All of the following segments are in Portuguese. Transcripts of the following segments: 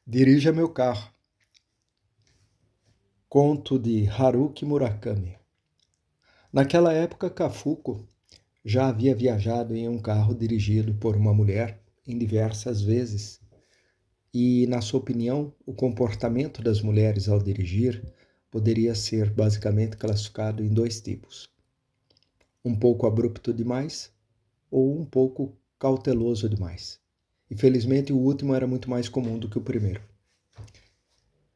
Dirija meu carro. Conto de Haruki Murakami. Naquela época, Kafuko já havia viajado em um carro dirigido por uma mulher em diversas vezes. E, na sua opinião, o comportamento das mulheres ao dirigir poderia ser basicamente classificado em dois tipos: um pouco abrupto demais ou um pouco cauteloso demais. Infelizmente, o último era muito mais comum do que o primeiro.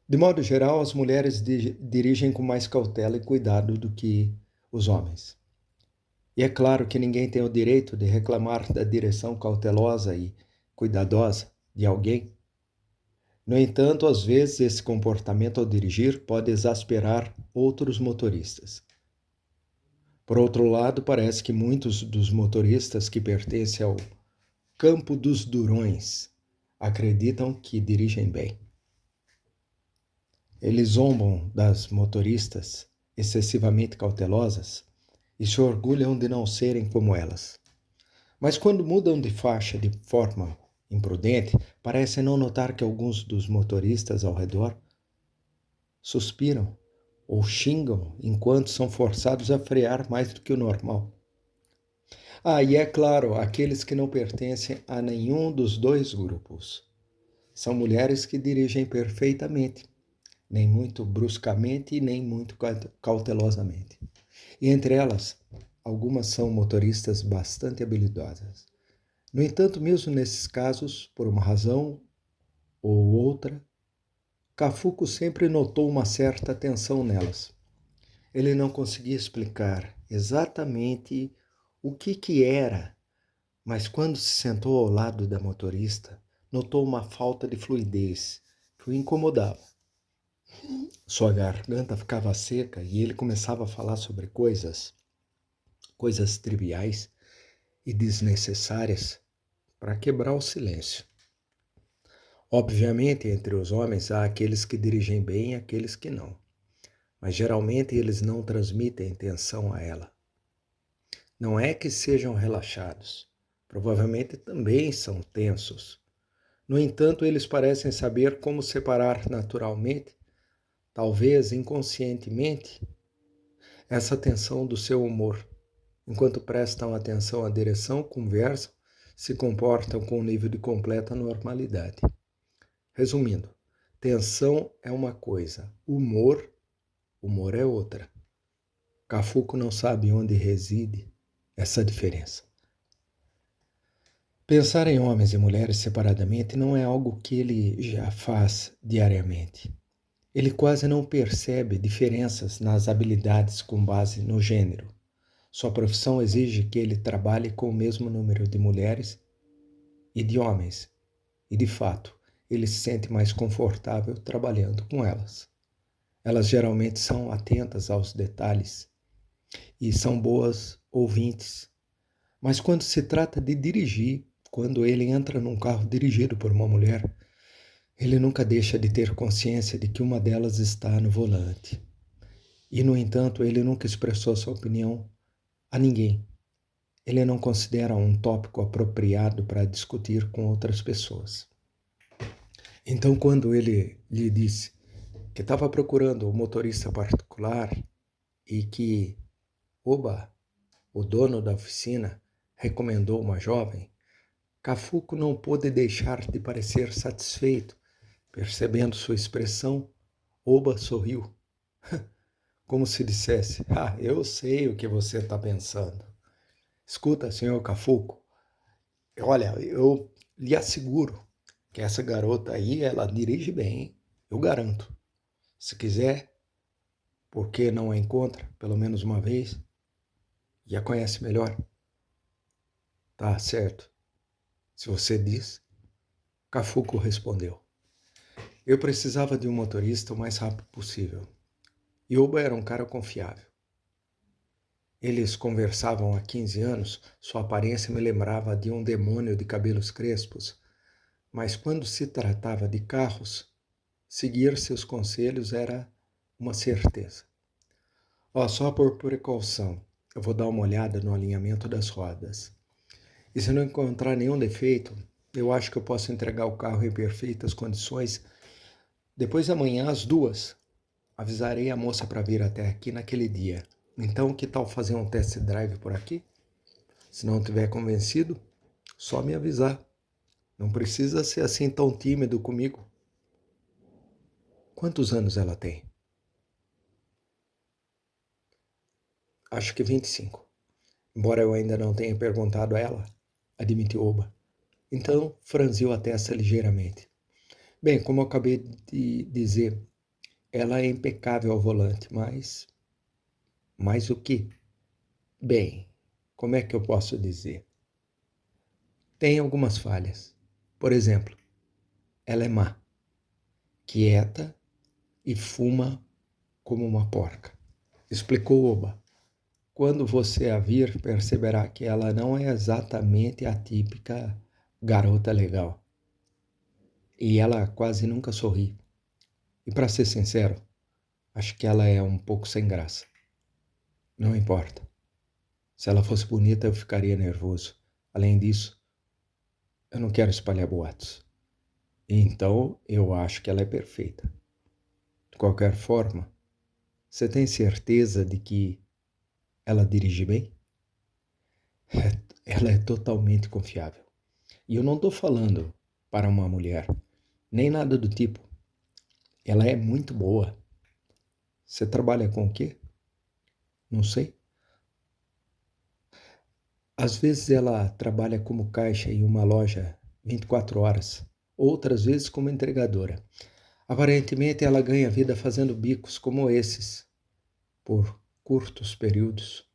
De modo geral, as mulheres dirigem com mais cautela e cuidado do que os homens. E é claro que ninguém tem o direito de reclamar da direção cautelosa e cuidadosa de alguém. No entanto, às vezes esse comportamento ao dirigir pode exasperar outros motoristas. Por outro lado, parece que muitos dos motoristas que pertencem ao campo dos durões acreditam que dirigem bem. Eles zombam das motoristas excessivamente cautelosas e se orgulham de não serem como elas. Mas quando mudam de faixa de forma imprudente, parecem não notar que alguns dos motoristas ao redor suspiram ou xingam enquanto são forçados a frear mais do que o normal. E é claro, aqueles que não pertencem a nenhum dos dois grupos. São mulheres que dirigem perfeitamente, nem muito bruscamente e nem muito cautelosamente. E entre elas, algumas são motoristas bastante habilidosas. No entanto, mesmo nesses casos, por uma razão ou outra, Kafuko sempre notou uma certa tensão nelas. Ele não conseguia explicar exatamente o que era, mas quando se sentou ao lado da motorista, notou uma falta de fluidez que o incomodava. Sua garganta ficava seca e ele começava a falar sobre coisas triviais e desnecessárias para quebrar o silêncio. Obviamente, entre os homens há aqueles que dirigem bem e aqueles que não, mas geralmente eles não transmitem intenção a ela. Não é que sejam relaxados, provavelmente também são tensos. No entanto, eles parecem saber como separar naturalmente, talvez inconscientemente, essa tensão do seu humor. Enquanto prestam atenção à direção, conversam, se comportam com um nível de completa normalidade. Resumindo, tensão é uma coisa, humor é outra. Kafuko não sabe onde reside essa diferença. Pensar em homens e mulheres separadamente não é algo que ele já faz diariamente. Ele quase não percebe diferenças nas habilidades com base no gênero. Sua profissão exige que ele trabalhe com o mesmo número de mulheres e de homens, e de fato, ele se sente mais confortável trabalhando com elas. Elas geralmente são atentas aos detalhes e são boas ouvintes. Mas quando se trata de dirigir, quando ele entra num carro dirigido por uma mulher, ele nunca deixa de ter consciência de que uma delas está no volante. E, no entanto, ele nunca expressou sua opinião a ninguém. Ele não considera um tópico apropriado para discutir com outras pessoas. Então, quando ele lhe disse que estava procurando um motorista particular e que, o dono da oficina recomendou uma jovem, Kafuko não pôde deixar de parecer satisfeito. Percebendo sua expressão, Oba sorriu, como se dissesse: eu sei o que você está pensando. Escuta, senhor Kafuko, olha, eu lhe asseguro que essa garota aí, ela dirige bem, hein? Eu garanto. Se quiser, por que não a encontra pelo menos uma vez e a conhece melhor? Tá certo. Se você diz, Kafuko respondeu. Eu precisava de um motorista o mais rápido possível. E Oba era um cara confiável. Eles conversavam há 15 anos, sua aparência me lembrava de um demônio de cabelos crespos, mas quando se tratava de carros, seguir seus conselhos era uma certeza. Só por precaução, eu vou dar uma olhada no alinhamento das rodas. E se não encontrar nenhum defeito, Eu acho que eu posso entregar o carro em perfeitas condições. Depois de amanhã, às 2, avisarei a moça para vir até aqui naquele dia. Então, que tal fazer um test drive por aqui? Se não estiver convencido, só me avisar. Não precisa ser assim tão tímido comigo. Quantos anos ela tem? Acho que 25. Embora eu ainda não tenha perguntado a ela, admitiu Oba. Então, franziu a testa ligeiramente. Bem, como eu acabei de dizer, ela é impecável ao volante, mas... Mas o quê? Bem, como é que eu posso dizer? Tem algumas falhas. Por exemplo, ela é má, quieta e fuma como uma porca. Explicou Oba. Quando você a vir, perceberá que ela não é exatamente a típica garota legal. E ela quase nunca sorri. E para ser sincero, acho que ela é um pouco sem graça. Não importa. Se ela fosse bonita, eu ficaria nervoso. Além disso, eu não quero espalhar boatos. Então, eu acho que ela é perfeita. De qualquer forma, você tem certeza de que ela dirige bem? Ela é totalmente confiável. E eu não estou falando para uma mulher, nem nada do tipo. Ela é muito boa. Você trabalha com o quê? Não sei. Às vezes ela trabalha como caixa em uma loja 24 horas, outras vezes como entregadora. Aparentemente ela ganha vida fazendo bicos como esses, por curtos períodos.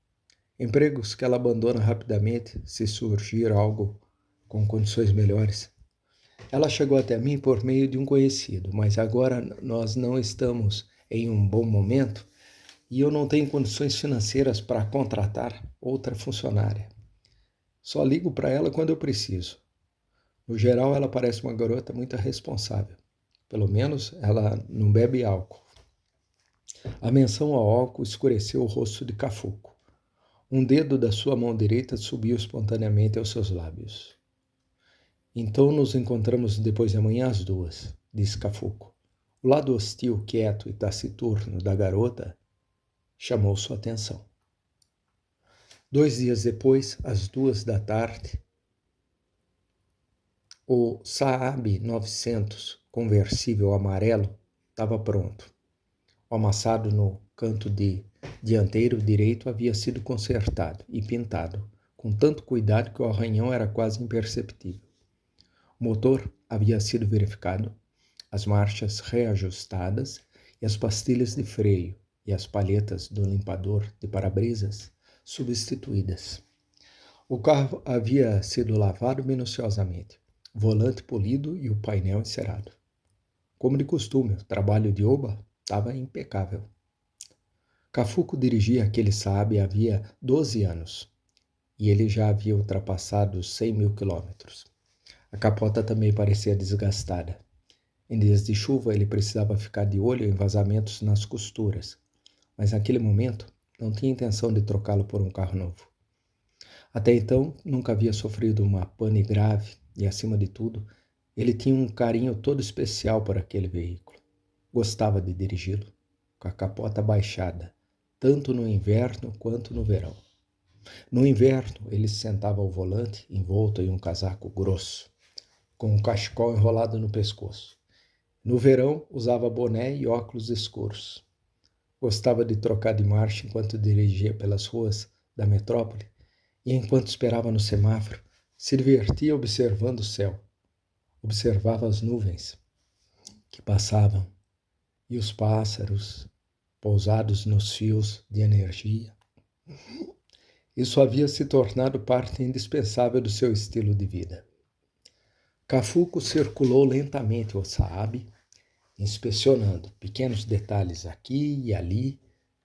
Empregos que ela abandona rapidamente se surgir algo com condições melhores. Ela chegou até mim por meio de um conhecido, mas agora nós não estamos em um bom momento e eu não tenho condições financeiras para contratar outra funcionária. Só ligo para ela quando eu preciso. No geral, ela parece uma garota muito responsável. Pelo menos ela não bebe álcool. A menção ao álcool escureceu o rosto de Cafuco. Um dedo da sua mão direita subiu espontaneamente aos seus lábios. Então nos encontramos depois de amanhã às 2, disse Cafuco. O lado hostil, quieto e taciturno da garota chamou sua atenção. 2 dias depois, às 2 da tarde, o Saab 900 conversível amarelo estava pronto. O amassado no canto dianteiro direito havia sido consertado e pintado, com tanto cuidado que o arranhão era quase imperceptível. O motor havia sido verificado, as marchas reajustadas e as pastilhas de freio e as palhetas do limpador de para-brisas substituídas. O carro havia sido lavado minuciosamente, o volante polido e o painel encerado. Como de costume, o trabalho de Oba estava impecável. Cafuco dirigia aquele Saab havia 12 anos e ele já havia ultrapassado os 100 mil quilômetros. A capota também parecia desgastada. Em dias de chuva, ele precisava ficar de olho em vazamentos nas costuras, mas naquele momento não tinha intenção de trocá-lo por um carro novo. Até então, nunca havia sofrido uma pane grave e, acima de tudo, ele tinha um carinho todo especial por aquele veículo. Gostava de dirigi-lo, com a capota baixada, tanto no inverno quanto no verão. No inverno, ele se sentava ao volante, envolto em um casaco grosso, com um cachecol enrolado no pescoço. No verão, usava boné e óculos escuros. Gostava de trocar de marcha enquanto dirigia pelas ruas da metrópole e, enquanto esperava no semáforo, se divertia observando o céu. Observava as nuvens que passavam e os pássaros pousados nos fios de energia. Isso havia se tornado parte indispensável do seu estilo de vida. Cafuco circulou lentamente o Saab, inspecionando pequenos detalhes aqui e ali,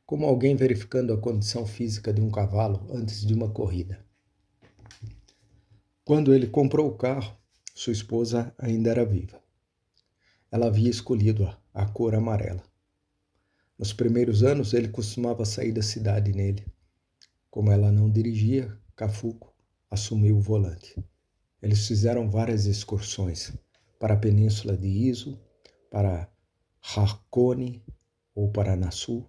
como alguém verificando a condição física de um cavalo antes de uma corrida. Quando ele comprou o carro, sua esposa ainda era viva. Ela havia escolhido a cor amarela. Nos primeiros anos, ele costumava sair da cidade nele. Como ela não dirigia, Cafuco assumiu o volante. Eles fizeram várias excursões para a Península de Iso, para Hakone ou para Nassau,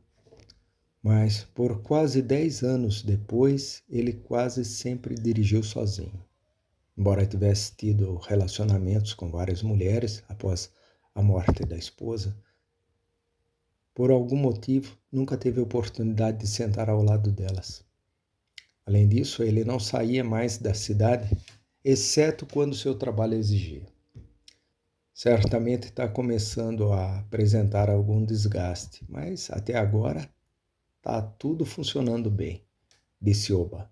mas por quase 10 anos depois, ele quase sempre dirigiu sozinho. Embora tivesse tido relacionamentos com várias mulheres após a morte da esposa, por algum motivo nunca teve oportunidade de sentar ao lado delas. Além disso, ele não saía mais da cidade, exceto quando seu trabalho exigia. Certamente está começando a apresentar algum desgaste, mas até agora está tudo funcionando bem, disse Oba,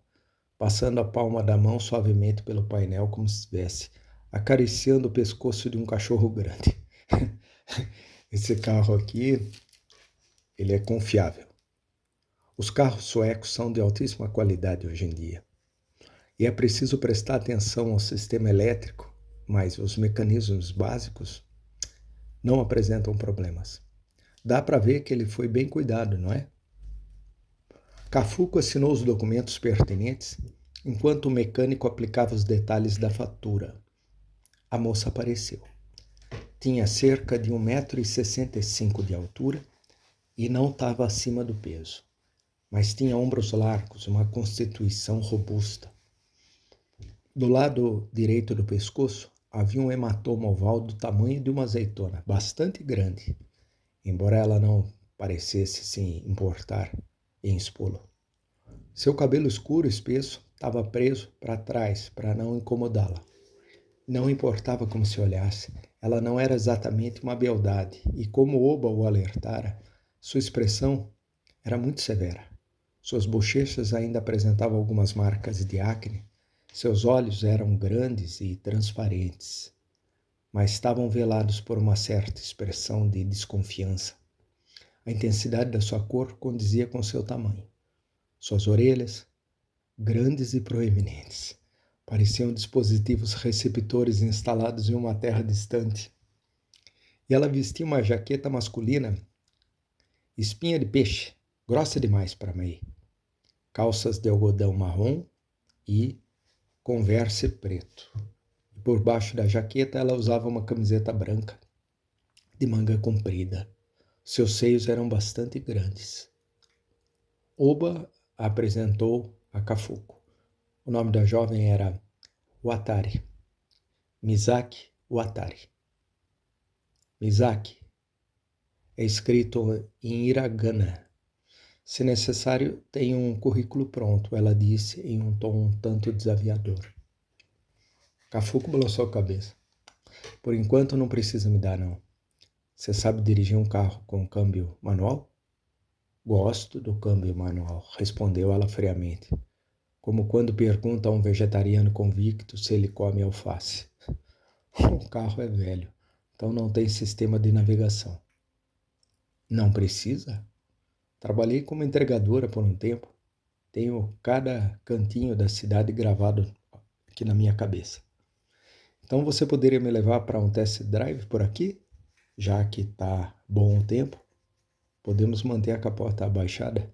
passando a palma da mão suavemente pelo painel como se estivesse acariciando o pescoço de um cachorro grande. Esse carro aqui, ele é confiável. Os carros suecos são de altíssima qualidade hoje em dia. E é preciso prestar atenção ao sistema elétrico, mas os mecanismos básicos não apresentam problemas. Dá para ver que ele foi bem cuidado, não é? Cafuco assinou os documentos pertinentes enquanto o mecânico aplicava os detalhes da fatura. A moça apareceu. Tinha cerca de 1,65 m de altura e não estava acima do peso, mas tinha ombros largos, uma constituição robusta. Do lado direito do pescoço havia um hematoma oval do tamanho de uma azeitona, bastante grande, embora ela não parecesse se importar em expô-lo. Seu cabelo escuro espesso estava preso para trás para não incomodá-la. Não importava como se olhasse, ela não era exatamente uma beldade, e como Oba o alertara, sua expressão era muito severa. Suas bochechas ainda apresentavam algumas marcas de acne, seus olhos eram grandes e transparentes, mas estavam velados por uma certa expressão de desconfiança. A intensidade da sua cor condizia com seu tamanho. Suas orelhas, grandes e proeminentes, pareciam dispositivos receptores instalados em uma terra distante. E ela vestia uma jaqueta masculina, espinha de peixe, grossa demais para mim, calças de algodão marrom e Converse preto. Por baixo da jaqueta ela usava uma camiseta branca, de manga comprida. Seus seios eram bastante grandes. Oba a apresentou a Cafuco. O nome da jovem era Watari. Misaki Watari. Misaki é escrito em hiragana. Se necessário, tenho um currículo pronto, ela disse em um tom um tanto desafiador. Cafuco balançou a cabeça. Por enquanto não precisa me dar, não. Você sabe dirigir um carro com câmbio manual? Gosto do câmbio manual, respondeu ela friamente, como quando pergunta a um vegetariano convicto se ele come alface. O carro é velho, então não tem sistema de navegação. Não precisa? Trabalhei como entregadora por um tempo. Tenho cada cantinho da cidade gravado aqui na minha cabeça. Então você poderia me levar para um test drive por aqui? Já que está bom o tempo, podemos manter a capota abaixada?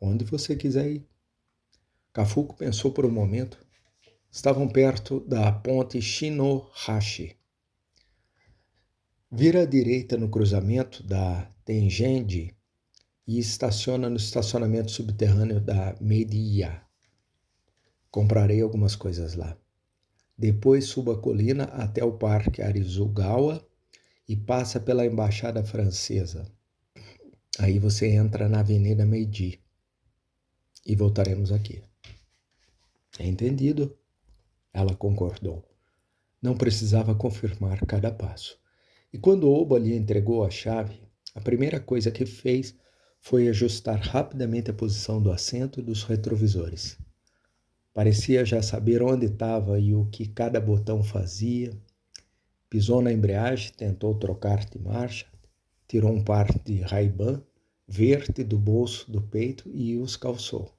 Onde você quiser ir. Cafuco pensou por um momento. Estavam perto da ponte Shinohashi. Vira à direita no cruzamento da Tengendi e estaciona no estacionamento subterrâneo da Meidiya. Comprarei algumas coisas lá. Depois suba a colina até o Parque Arizugawa e passa pela Embaixada Francesa. Aí você entra na Avenida Meiji e voltaremos aqui. Entendido? Ela concordou. Não precisava confirmar cada passo. E quando Oba lhe entregou a chave, a primeira coisa que fez foi ajustar rapidamente a posição do assento e dos retrovisores. Parecia já saber onde estava e o que cada botão fazia. Pisou na embreagem, tentou trocar de marcha, tirou um par de Ray-Ban verde do bolso do peito e os calçou.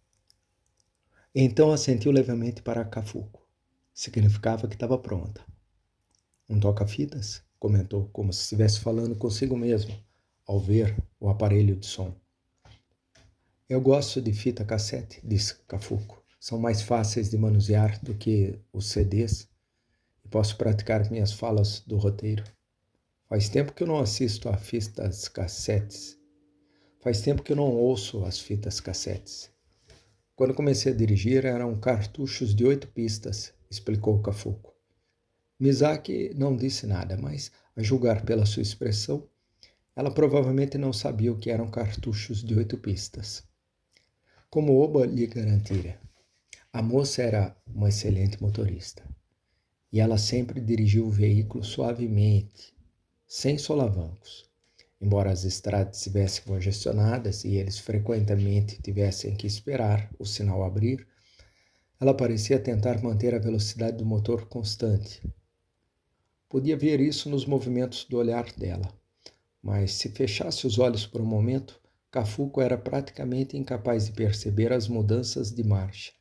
Então assentiu levemente para Cafuco. Significava que estava pronta. Um toca-fitas? Comentou, como se estivesse falando consigo mesmo, ao ver o aparelho de som. Eu gosto de fita cassete, disse Cafuco. são mais fáceis de manusear do que os CDs e posso praticar minhas falas do roteiro. Faz tempo que eu não assisto a fitas cassetes. Faz tempo que eu não ouço as fitas cassetes. Quando comecei a dirigir eram cartuchos de 8 pistas, explicou Cafuco. Misaki não disse nada, mas, a julgar pela sua expressão, ela provavelmente não sabia o que eram cartuchos de 8 pistas. Como Oba lhe garantira, a moça era uma excelente motorista. E ela sempre dirigiu o veículo suavemente, sem solavancos. Embora as estradas estivessem congestionadas e eles frequentemente tivessem que esperar o sinal abrir, ela parecia tentar manter a velocidade do motor constante. Podia ver isso nos movimentos do olhar dela, mas se fechasse os olhos por um momento, Cafuco era praticamente incapaz de perceber as mudanças de marcha,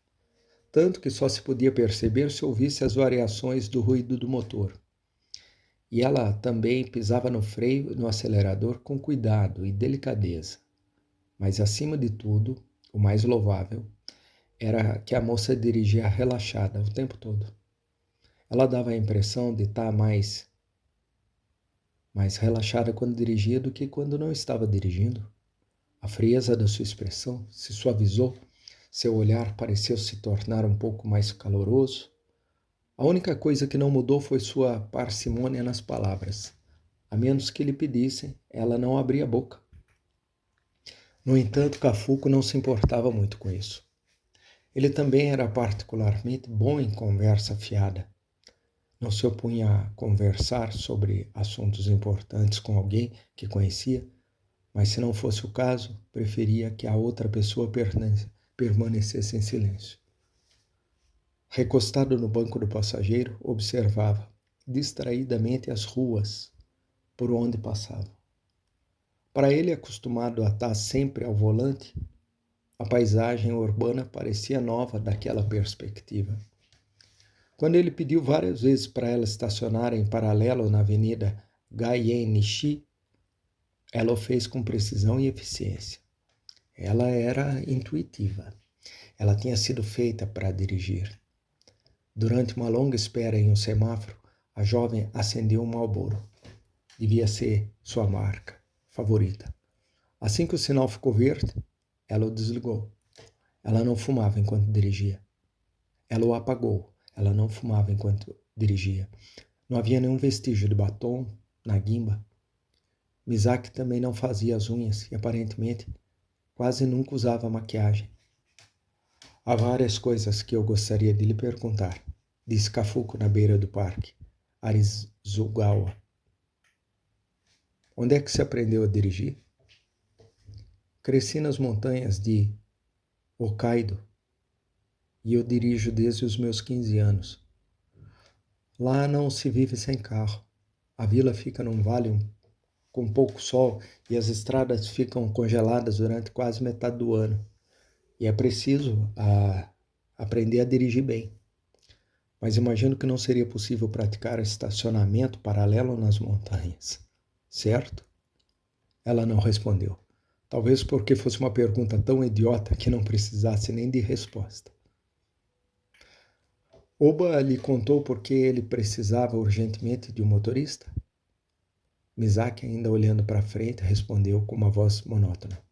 tanto que só se podia perceber se ouvisse as variações do ruído do motor. E ela também pisava no freio e no acelerador com cuidado e delicadeza. Mas, acima de tudo, o mais louvável era que a moça dirigia relaxada o tempo todo. Ela dava a impressão de estar mais relaxada quando dirigia do que quando não estava dirigindo. A frieza da sua expressão se suavizou, seu olhar pareceu se tornar um pouco mais caloroso. A única coisa que não mudou foi sua parcimônia nas palavras. A menos que lhe pedissem, ela não abria a boca. No entanto, Cafuco não se importava muito com isso. Ele também era particularmente bom em conversa fiada. Não se opunha a conversar sobre assuntos importantes com alguém que conhecia, mas se não fosse o caso, preferia que a outra pessoa permanecesse em silêncio. Recostado no banco do passageiro, observava distraidamente as ruas por onde passava. Para ele, acostumado a estar sempre ao volante, a paisagem urbana parecia nova daquela perspectiva. Quando ele pediu várias vezes para ela estacionar em paralelo na avenida Gaien-Nishi, ela o fez com precisão e eficiência. Ela era intuitiva. Ela tinha sido feita para dirigir. Durante uma longa espera em um semáforo, a jovem acendeu um Marlboro. Devia ser sua marca favorita. Assim que o sinal ficou verde, ela o desligou. Ela não fumava enquanto dirigia. Ela o apagou. Ela não fumava enquanto dirigia. Não havia nenhum vestígio de batom na guimba. Misaki também não fazia as unhas e, aparentemente, quase nunca usava maquiagem. Há várias coisas que eu gostaria de lhe perguntar, disse Cafuco na beira do parque, Arizugawa. Onde é que se aprendeu a dirigir? Cresci nas montanhas de Hokkaido e eu dirijo desde os meus 15 anos. Lá não se vive sem carro. A vila fica num vale com pouco sol e as estradas ficam congeladas durante quase metade do ano. E é preciso aprender a dirigir bem. Mas imagino que não seria possível praticar estacionamento paralelo nas montanhas, certo? Ela não respondeu. Talvez porque fosse uma pergunta tão idiota que não precisasse nem de resposta. Oba lhe contou por que ele precisava urgentemente de um motorista? Misaki, ainda olhando para frente, respondeu com uma voz monótona.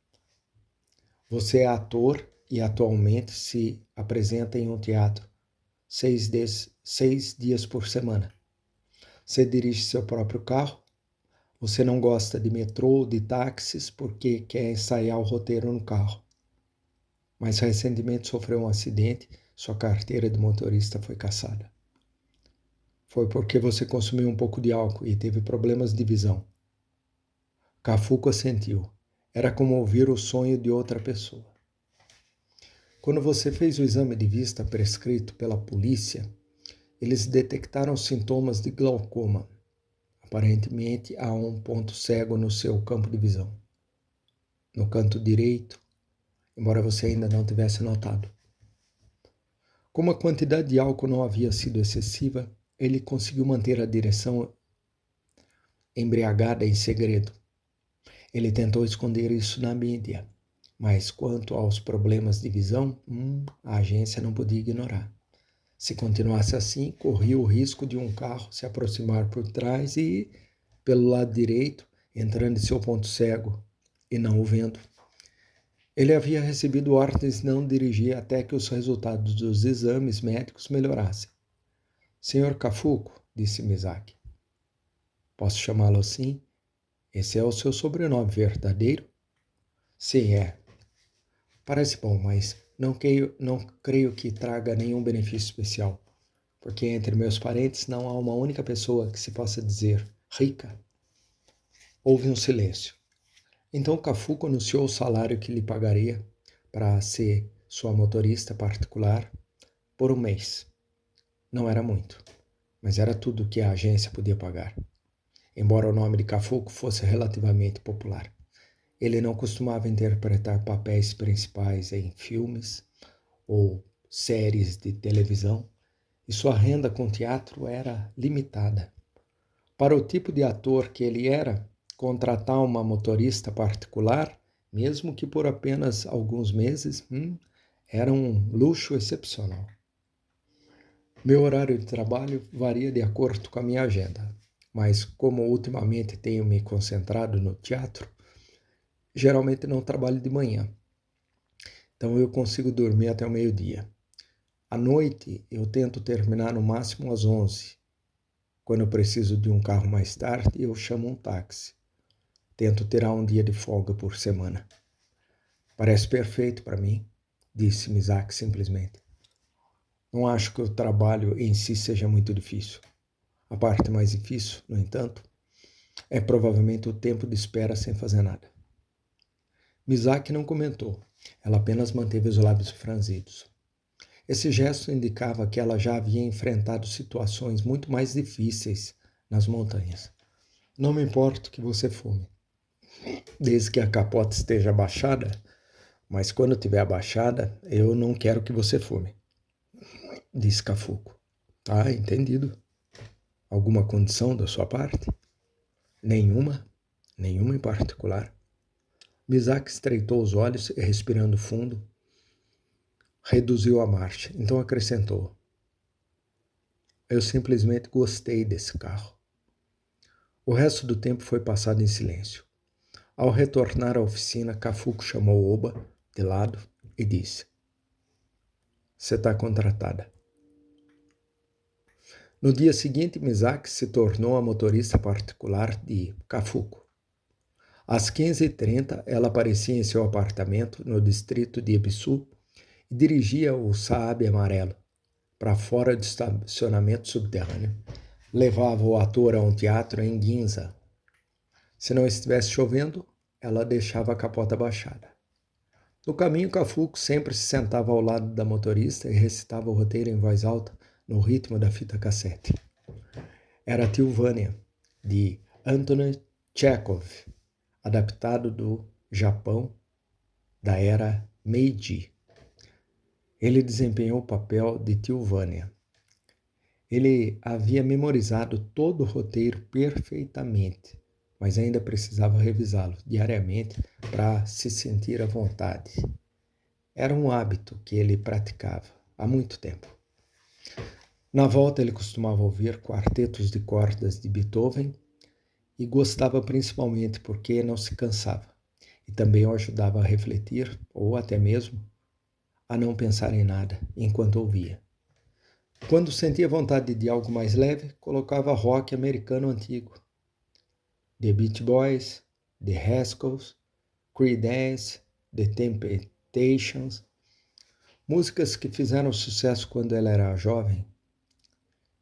Você é ator e atualmente se apresenta em um teatro 6 dias por semana. Você dirige seu próprio carro. Você não gosta de metrô ou de táxis porque quer ensaiar o roteiro no carro. Mas recentemente sofreu um acidente, sua carteira de motorista foi cassada. Foi porque você consumiu um pouco de álcool e teve problemas de visão. Cafuco assentiu. Era como ouvir o sonho de outra pessoa. Quando você fez o exame de vista prescrito pela polícia, eles detectaram sintomas de glaucoma. Aparentemente, há um ponto cego no seu campo de visão. No canto direito, embora você ainda não tivesse notado. Como a quantidade de álcool não havia sido excessiva, ele conseguiu manter a direção embriagada em segredo. Ele tentou esconder isso na mídia, Mas quanto aos problemas de visão, a agência não podia ignorar. Se continuasse assim, corria o risco de um carro se aproximar por trás e, pelo lado direito, entrando em seu ponto cego e não o vendo. Ele havia recebido ordens de não dirigir até que os resultados dos exames médicos melhorassem. Senhor Cafuco, disse Misaki. Posso chamá-lo assim? Esse é o seu sobrenome verdadeiro? Sim, é. Parece bom, mas não creio que traga nenhum benefício especial, porque entre meus parentes não há uma única pessoa que se possa dizer rica. Houve um silêncio. Então Cafuco anunciou o salário que lhe pagaria para ser sua motorista particular por um mês. Não era muito, mas era tudo que a agência podia pagar, embora o nome de Cafuco fosse relativamente popular. Ele não costumava interpretar papéis principais em filmes ou séries de televisão, e sua renda com teatro era limitada. Para o tipo de ator que ele era, contratar uma motorista particular, mesmo que por apenas alguns meses, era um luxo excepcional. Meu horário de trabalho varia de acordo com a minha agenda, mas como ultimamente tenho me concentrado no teatro, geralmente não trabalho de manhã, então eu consigo dormir até o meio-dia. À noite eu tento terminar no máximo às 11. Quando eu preciso de um carro mais tarde, eu chamo um táxi. Tento tirar um dia de folga por semana. Parece perfeito para mim, disse Misaki simplesmente. Não acho que o trabalho em si seja muito difícil. A parte mais difícil, no entanto, é provavelmente o tempo de espera sem fazer nada. Misaki não comentou. Ela apenas manteve os lábios franzidos. Esse gesto indicava que ela já havia enfrentado situações muito mais difíceis nas montanhas. Não me importo que você fume, desde que a capota esteja abaixada, mas quando estiver abaixada, eu não quero que você fume, disse Cafuco. Tá, entendido. Alguma condição da sua parte? Nenhuma em particular. Misaki estreitou os olhos e, respirando fundo, reduziu a marcha. Então acrescentou: eu simplesmente gostei desse carro. O resto do tempo foi passado em silêncio. Ao retornar à oficina, Cafuco chamou Oba de lado e disse: você está contratada. No dia seguinte, Misaki se tornou a motorista particular de Cafuco. Às 15h30, ela aparecia em seu apartamento no distrito de Ebisu e dirigia o Saab amarelo para fora do estacionamento subterrâneo. Levava o ator a um teatro em Ginza. Se não estivesse chovendo, ela deixava a capota baixada. No caminho, Cafuco sempre se sentava ao lado da motorista e recitava o roteiro em voz alta no ritmo da fita cassete. Era Tilvânia, de Anton Chekhov, adaptado do Japão da era Meiji. Ele desempenhou o papel de Tilvânia. Ele havia memorizado todo o roteiro perfeitamente, mas ainda precisava revisá-lo diariamente para se sentir à vontade. Era um hábito que ele praticava há muito tempo. Na volta, ele costumava ouvir quartetos de cordas de Beethoven e gostava principalmente porque não se cansava e também o ajudava a refletir ou até mesmo a não pensar em nada enquanto ouvia. Quando sentia vontade de algo mais leve, colocava rock americano antigo. The Beach Boys, The Rascals, Creedence, The Temptations, músicas que fizeram sucesso quando ela era jovem.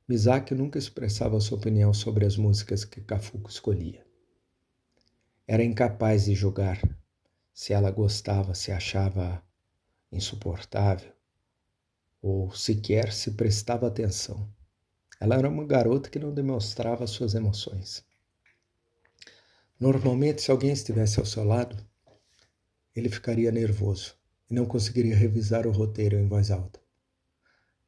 Misaki nunca expressava sua opinião sobre as músicas que Cafuco escolhia. Era incapaz de julgar se ela gostava, se achava insuportável ou sequer se prestava atenção. Ela era uma garota que não demonstrava suas emoções. Normalmente, se alguém estivesse ao seu lado, ele ficaria nervoso e não conseguiria revisar o roteiro em voz alta.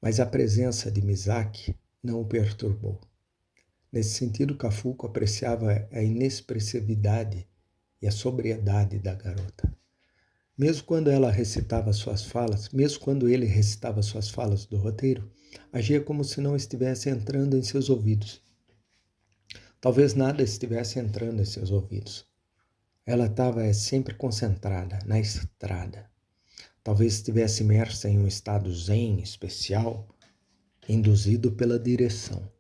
Mas a presença de Misaki não o perturbou. Nesse sentido, Cafuco apreciava a inexpressividade e a sobriedade da garota. Mesmo quando ele recitava suas falas do roteiro, agia como se não estivesse entrando em seus ouvidos. Talvez nada estivesse entrando em seus ouvidos. Ela estava sempre concentrada na estrada. Talvez estivesse imersa em um estado zen especial, induzido pela direção.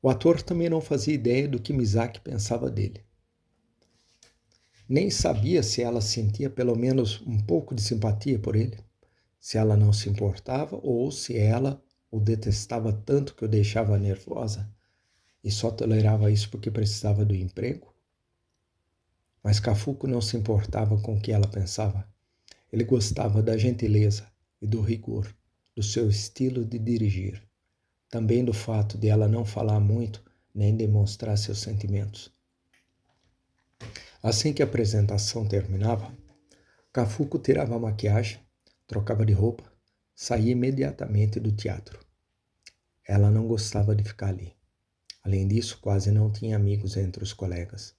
O ator também não fazia ideia do que Miyazaki pensava dele. Nem sabia se ela sentia pelo menos um pouco de simpatia por ele, se ela não se importava ou se ela o detestava tanto que o deixava nervosa e só tolerava isso porque precisava do emprego. Mas Kafuku não se importava com o que ela pensava. Ele gostava da gentileza e do rigor, do seu estilo de dirigir. Também do fato de ela não falar muito nem demonstrar seus sentimentos. Assim que a apresentação terminava, Kafuku tirava a maquiagem, trocava de roupa, saía imediatamente do teatro. Ela não gostava de ficar ali. Além disso, quase não tinha amigos entre os colegas.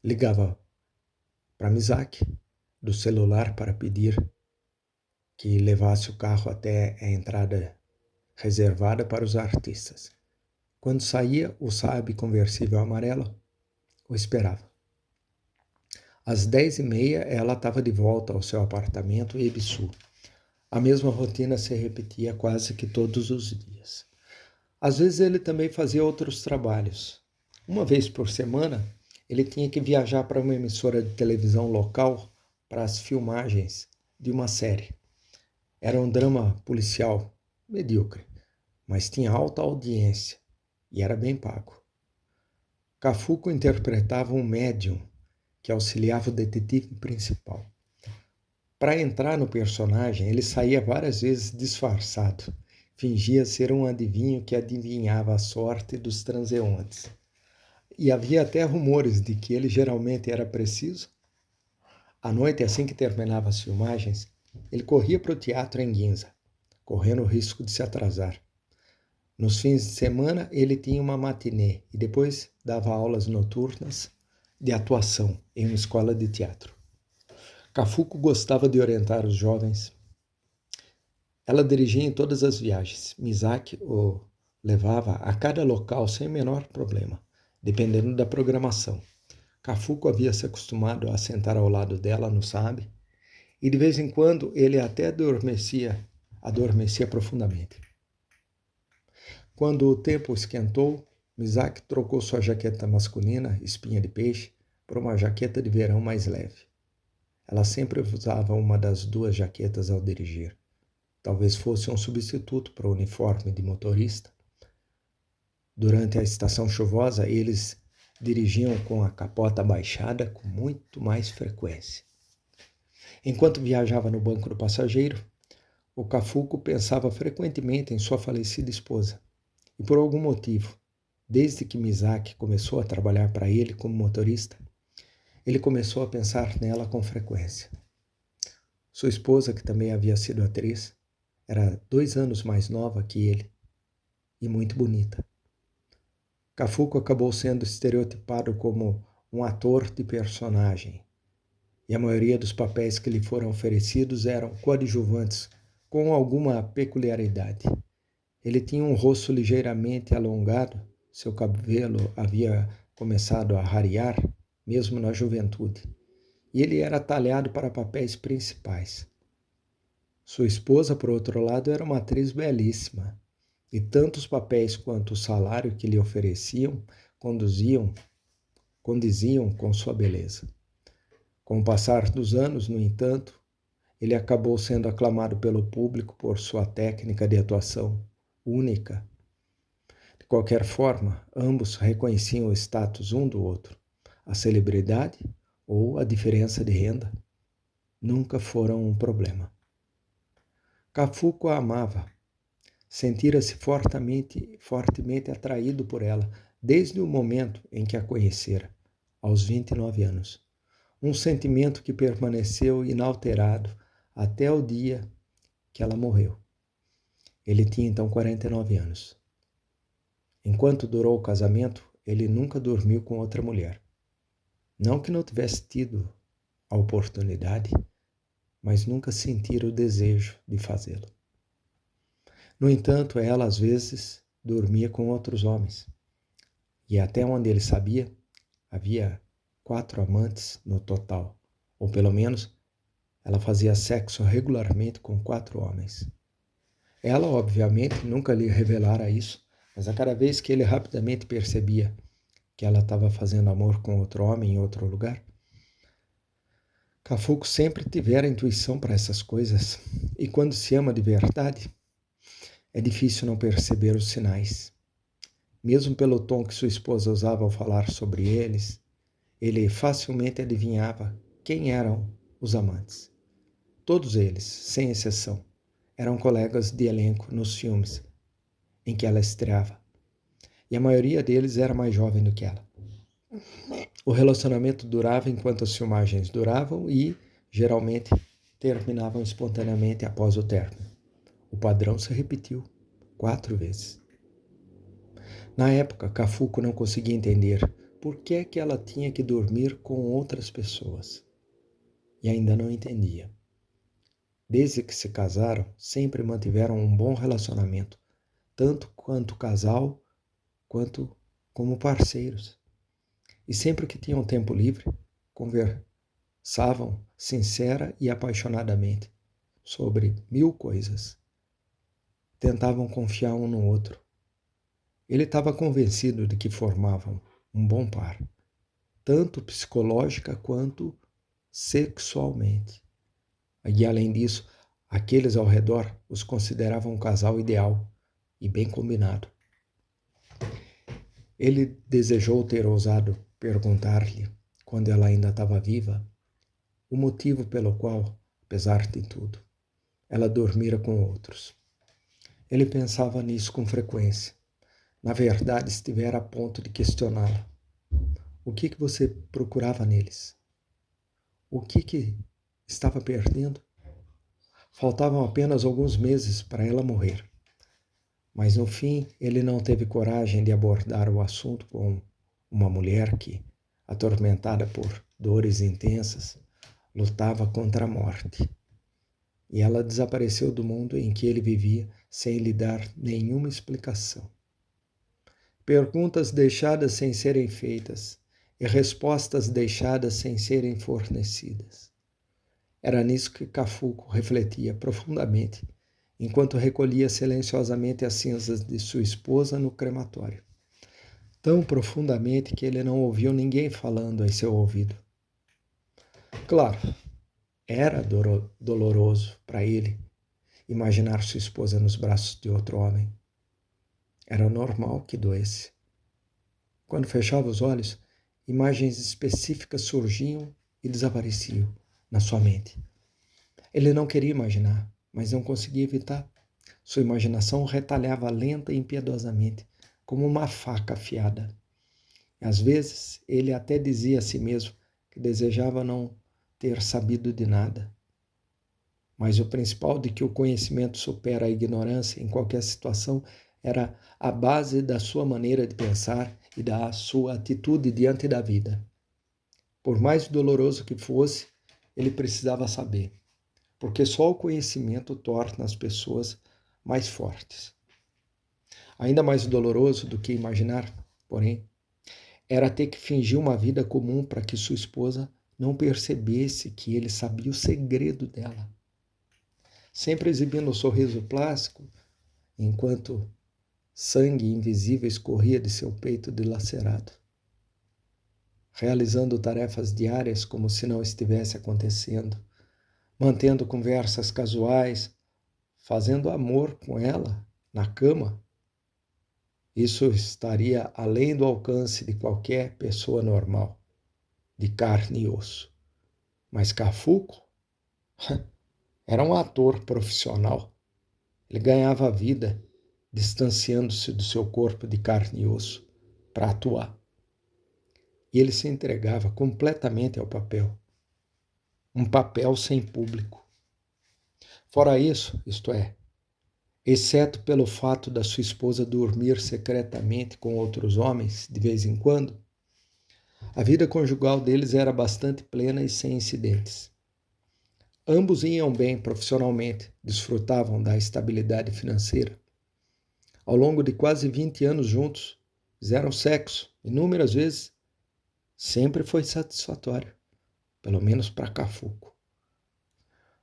Ligava para Miyazaki do celular para pedir que levasse o carro até a entrada reservada para os artistas. Quando saía, o Saab conversível amarelo o esperava. Às 10h30, ela estava de volta ao seu apartamento em Ibisu. A mesma rotina se repetia quase que todos os dias. Às vezes ele também fazia outros trabalhos. Uma vez por semana, ele tinha que viajar para uma emissora de televisão local para as filmagens de uma série. Era um drama policial medíocre, mas tinha alta audiência e era bem pago. Kafuku interpretava um médium que auxiliava o detetive principal. Para entrar no personagem, ele saía várias vezes disfarçado. Fingia ser um adivinho que adivinhava a sorte dos transeuntes. E havia até rumores de que ele geralmente era preciso. À noite, assim que terminava as filmagens, ele corria para o teatro em Ginza, correndo o risco de se atrasar. Nos fins de semana, ele tinha uma matinê e depois dava aulas noturnas de atuação em uma escola de teatro. Kafuku gostava de orientar os jovens. Ela dirigia em todas as viagens. Miyazaki o levava a cada local sem o menor problema, dependendo da programação. Kafuku havia se acostumado a sentar ao lado dela no Saab, e de vez em quando ele até adormecia profundamente. Quando o tempo esquentou, Miyazaki trocou sua jaqueta masculina, espinha de peixe, por uma jaqueta de verão mais leve. Ela sempre usava uma das duas jaquetas ao dirigir. Talvez fosse um substituto para o uniforme de motorista. Durante a estação chuvosa, eles dirigiam com a capota baixada com muito mais frequência. Enquanto viajava no banco do passageiro, o Kafuku pensava frequentemente em sua falecida esposa. E por algum motivo, desde que Miyazaki começou a trabalhar para ele como motorista, ele começou a pensar nela com frequência. Sua esposa, que também havia sido atriz, era 2 anos mais nova que ele e muito bonita. Kafuku acabou sendo estereotipado como um ator de personagem, e a maioria dos papéis que lhe foram oferecidos eram coadjuvantes com alguma peculiaridade. Ele tinha um rosto ligeiramente alongado, seu cabelo havia começado a rarear, mesmo na juventude, e ele era talhado para papéis principais. Sua esposa, por outro lado, era uma atriz belíssima, e tanto os papéis quanto o salário que lhe ofereciam condiziam com sua beleza. Com o passar dos anos, no entanto, ele acabou sendo aclamado pelo público por sua técnica de atuação única. De qualquer forma, ambos reconheciam o status um do outro. A celebridade ou a diferença de renda nunca foram um problema. Kafuku a amava. Sentira-se fortemente atraído por ela desde o momento em que a conhecera, aos 29 anos. Um sentimento que permaneceu inalterado até o dia que ela morreu. Ele tinha então 49 anos. Enquanto durou o casamento, ele nunca dormiu com outra mulher. Não que não tivesse tido a oportunidade, mas nunca sentir o desejo de fazê-lo. No entanto, ela às vezes dormia com outros homens, e até onde ele sabia, havia 4 amantes no total, ou pelo menos ela fazia sexo regularmente com 4 homens. Ela, obviamente, nunca lhe revelara isso, mas a cada vez que ele rapidamente percebia que ela estava fazendo amor com outro homem em outro lugar, Cafuco sempre tivera intuição para essas coisas, e quando se ama de verdade, é difícil não perceber os sinais. Mesmo pelo tom que sua esposa usava ao falar sobre eles, ele facilmente adivinhava quem eram os amantes. Todos eles, sem exceção, eram colegas de elenco nos filmes em que ela estreava, e a maioria deles era mais jovem do que ela. O relacionamento durava enquanto as filmagens duravam e, geralmente, terminavam espontaneamente após o término. O padrão se repetiu 4 vezes. Na época, Cafuco não conseguia entender por que é que ela tinha que dormir com outras pessoas. E ainda não entendia. Desde que se casaram, sempre mantiveram um bom relacionamento, tanto quanto casal, quanto como parceiros. E sempre que tinham tempo livre, conversavam sincera e apaixonadamente sobre 1000 coisas. Tentavam confiar um no outro. Ele estava convencido de que formavam um bom par, tanto psicológica quanto sexualmente. E além disso, aqueles ao redor os consideravam um casal ideal e bem combinado. Ele desejou ter ousado perguntar-lhe, quando ela ainda estava viva, o motivo pelo qual, apesar de tudo, ela dormira com outros. Ele pensava nisso com frequência. Na verdade, estivera a ponto de questioná-la. O que você procurava neles? O que estava perdendo? Faltavam apenas alguns meses para ela morrer. Mas no fim, ele não teve coragem de abordar o assunto com uma mulher que, atormentada por dores intensas, lutava contra a morte. E ela desapareceu do mundo em que ele vivia sem lhe dar nenhuma explicação. Perguntas deixadas sem serem feitas e respostas deixadas sem serem fornecidas. Era nisso que Cafuco refletia profundamente, enquanto recolhia silenciosamente as cinzas de sua esposa no crematório. Tão profundamente que ele não ouviu ninguém falando em seu ouvido. Claro, era doloroso para ele imaginar sua esposa nos braços de outro homem. Era normal que doesse. Quando fechava os olhos, imagens específicas surgiam e desapareciam na sua mente. Ele não queria imaginar, mas não conseguia evitar. Sua imaginação retalhava lenta e impiedosamente, como uma faca afiada. Às vezes, ele até dizia a si mesmo que desejava não ter sabido de nada. Mas o principal de que o conhecimento supera a ignorância em qualquer situação era a base da sua maneira de pensar e da sua atitude diante da vida. Por mais doloroso que fosse, ele precisava saber, porque só o conhecimento torna as pessoas mais fortes. Ainda mais doloroso do que imaginar, porém, era ter que fingir uma vida comum para que sua esposa não percebesse que ele sabia o segredo dela. Sempre exibindo um sorriso plástico, enquanto sangue invisível escorria de seu peito dilacerado. Realizando tarefas diárias como se não estivesse acontecendo, mantendo conversas casuais, fazendo amor com ela na cama. Isso estaria além do alcance de qualquer pessoa normal, de carne e osso. Mas Cafuco era um ator profissional. Ele ganhava vida distanciando-se do seu corpo de carne e osso para atuar. E ele se entregava completamente ao papel. Um papel sem público. Fora isso, isto é, exceto pelo fato da sua esposa dormir secretamente com outros homens de vez em quando, A vida conjugal deles era bastante plena e sem incidentes. Ambos iam bem profissionalmente, desfrutavam da estabilidade financeira. Ao longo de quase 20 anos juntos, fizeram sexo inúmeras vezes. Sempre foi satisfatório, pelo menos para Cafuco.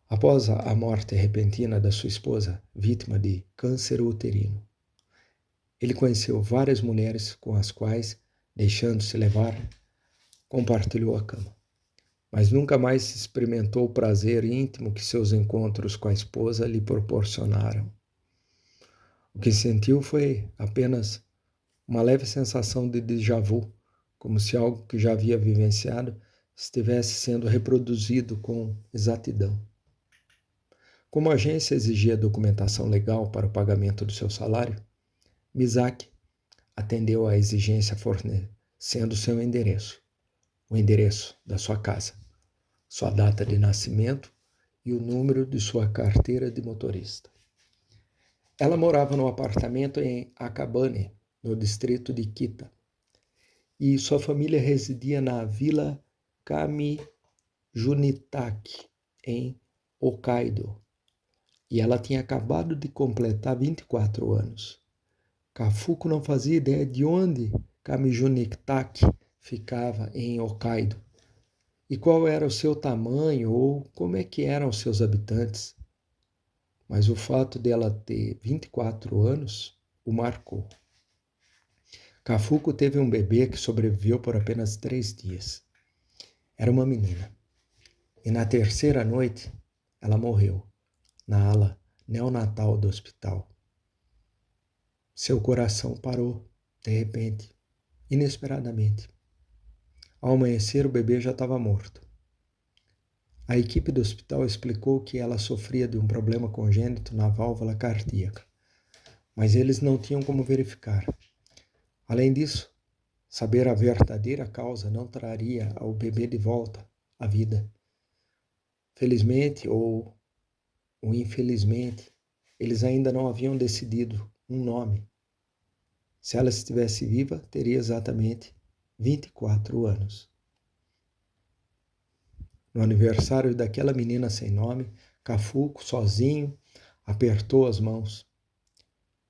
Após a morte repentina da sua esposa, vítima de câncer uterino, ele conheceu várias mulheres com as quais, deixando-se levar, compartilhou a cama. Mas nunca mais experimentou o prazer íntimo que seus encontros com a esposa lhe proporcionaram. O que sentiu foi apenas uma leve sensação de déjà vu, como se algo que já havia vivenciado estivesse sendo reproduzido com exatidão. Como a agência exigia documentação legal para o pagamento do seu salário, Misaki atendeu à exigência fornecendo seu endereço, o endereço da sua casa, sua data de nascimento e o número de sua carteira de motorista. Ela morava no apartamento em Akabane, no distrito de Kita, e sua família residia na Vila Kamijunitaki, em Hokkaido, e ela tinha acabado de completar 24 anos. Cafuco não fazia ideia de onde Kamijunitaki ficava em Hokkaido, e qual era o seu tamanho ou como é que eram os seus habitantes. Mas o fato dela ter 24 anos o marcou. Cafuco teve um bebê que sobreviveu por apenas 3 dias. Era uma menina. E na terceira noite, ela morreu, na ala neonatal do hospital. Seu coração parou, de repente, inesperadamente. Ao amanhecer, o bebê já estava morto. A equipe do hospital explicou que ela sofria de um problema congênito na válvula cardíaca, mas eles não tinham como verificar. Além disso, saber a verdadeira causa não traria ao bebê de volta à vida. Felizmente ou infelizmente, eles ainda não haviam decidido um nome. Se ela estivesse viva, teria exatamente 24 anos. No aniversário daquela menina sem nome, Cafuco, sozinho, apertou as mãos.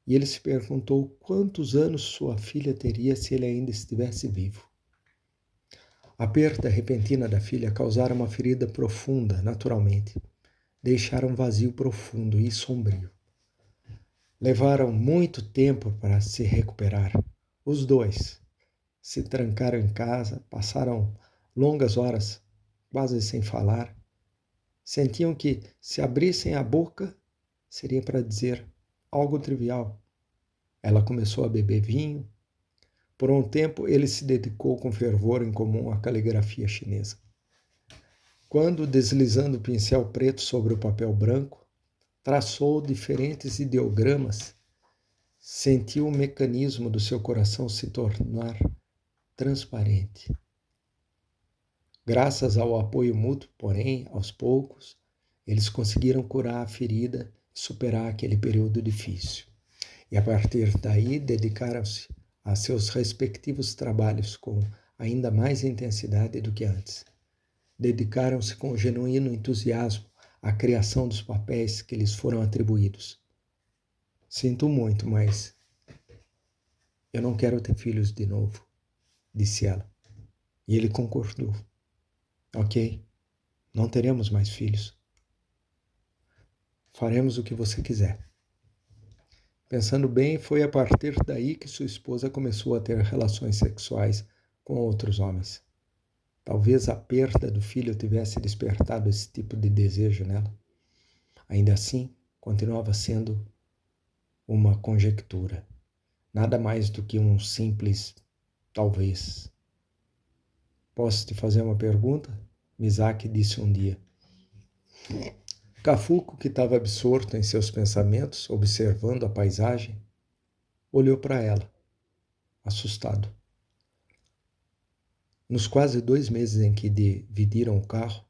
E ele se perguntou quantos anos sua filha teria se ele ainda estivesse vivo. A perda repentina da filha causara uma ferida profunda, naturalmente. Deixara um vazio profundo e sombrio. Levaram muito tempo para se recuperar. Os dois se trancaram em casa, passaram longas horas quase sem falar. Sentiam que, se abrissem a boca, seria para dizer algo trivial. Ela começou a beber vinho. Por um tempo, ele se dedicou com fervor em comum à caligrafia chinesa. Quando, deslizando o pincel preto sobre o papel branco, traçou diferentes ideogramas, sentiu o mecanismo do seu coração se tornar transparente. Graças ao apoio mútuo, porém, aos poucos, eles conseguiram curar a ferida e superar aquele período difícil. E a partir daí, dedicaram-se a seus respectivos trabalhos com ainda mais intensidade do que antes. Dedicaram-se com genuíno entusiasmo à criação dos papéis que lhes foram atribuídos. Sinto muito, mas eu não quero ter filhos de novo, disse ela. E ele concordou. Ok, não teremos mais filhos. Faremos o que você quiser. Pensando bem, foi a partir daí que sua esposa começou a ter relações sexuais com outros homens. Talvez a perda do filho tivesse despertado esse tipo de desejo nela. Ainda assim, continuava sendo uma conjectura. Nada mais do que um simples talvez. Posso te fazer uma pergunta? Misaki disse um dia. Cafuco, que estava absorto em seus pensamentos, observando a paisagem, olhou para ela, assustado. Nos quase 2 meses em que dividiram o carro,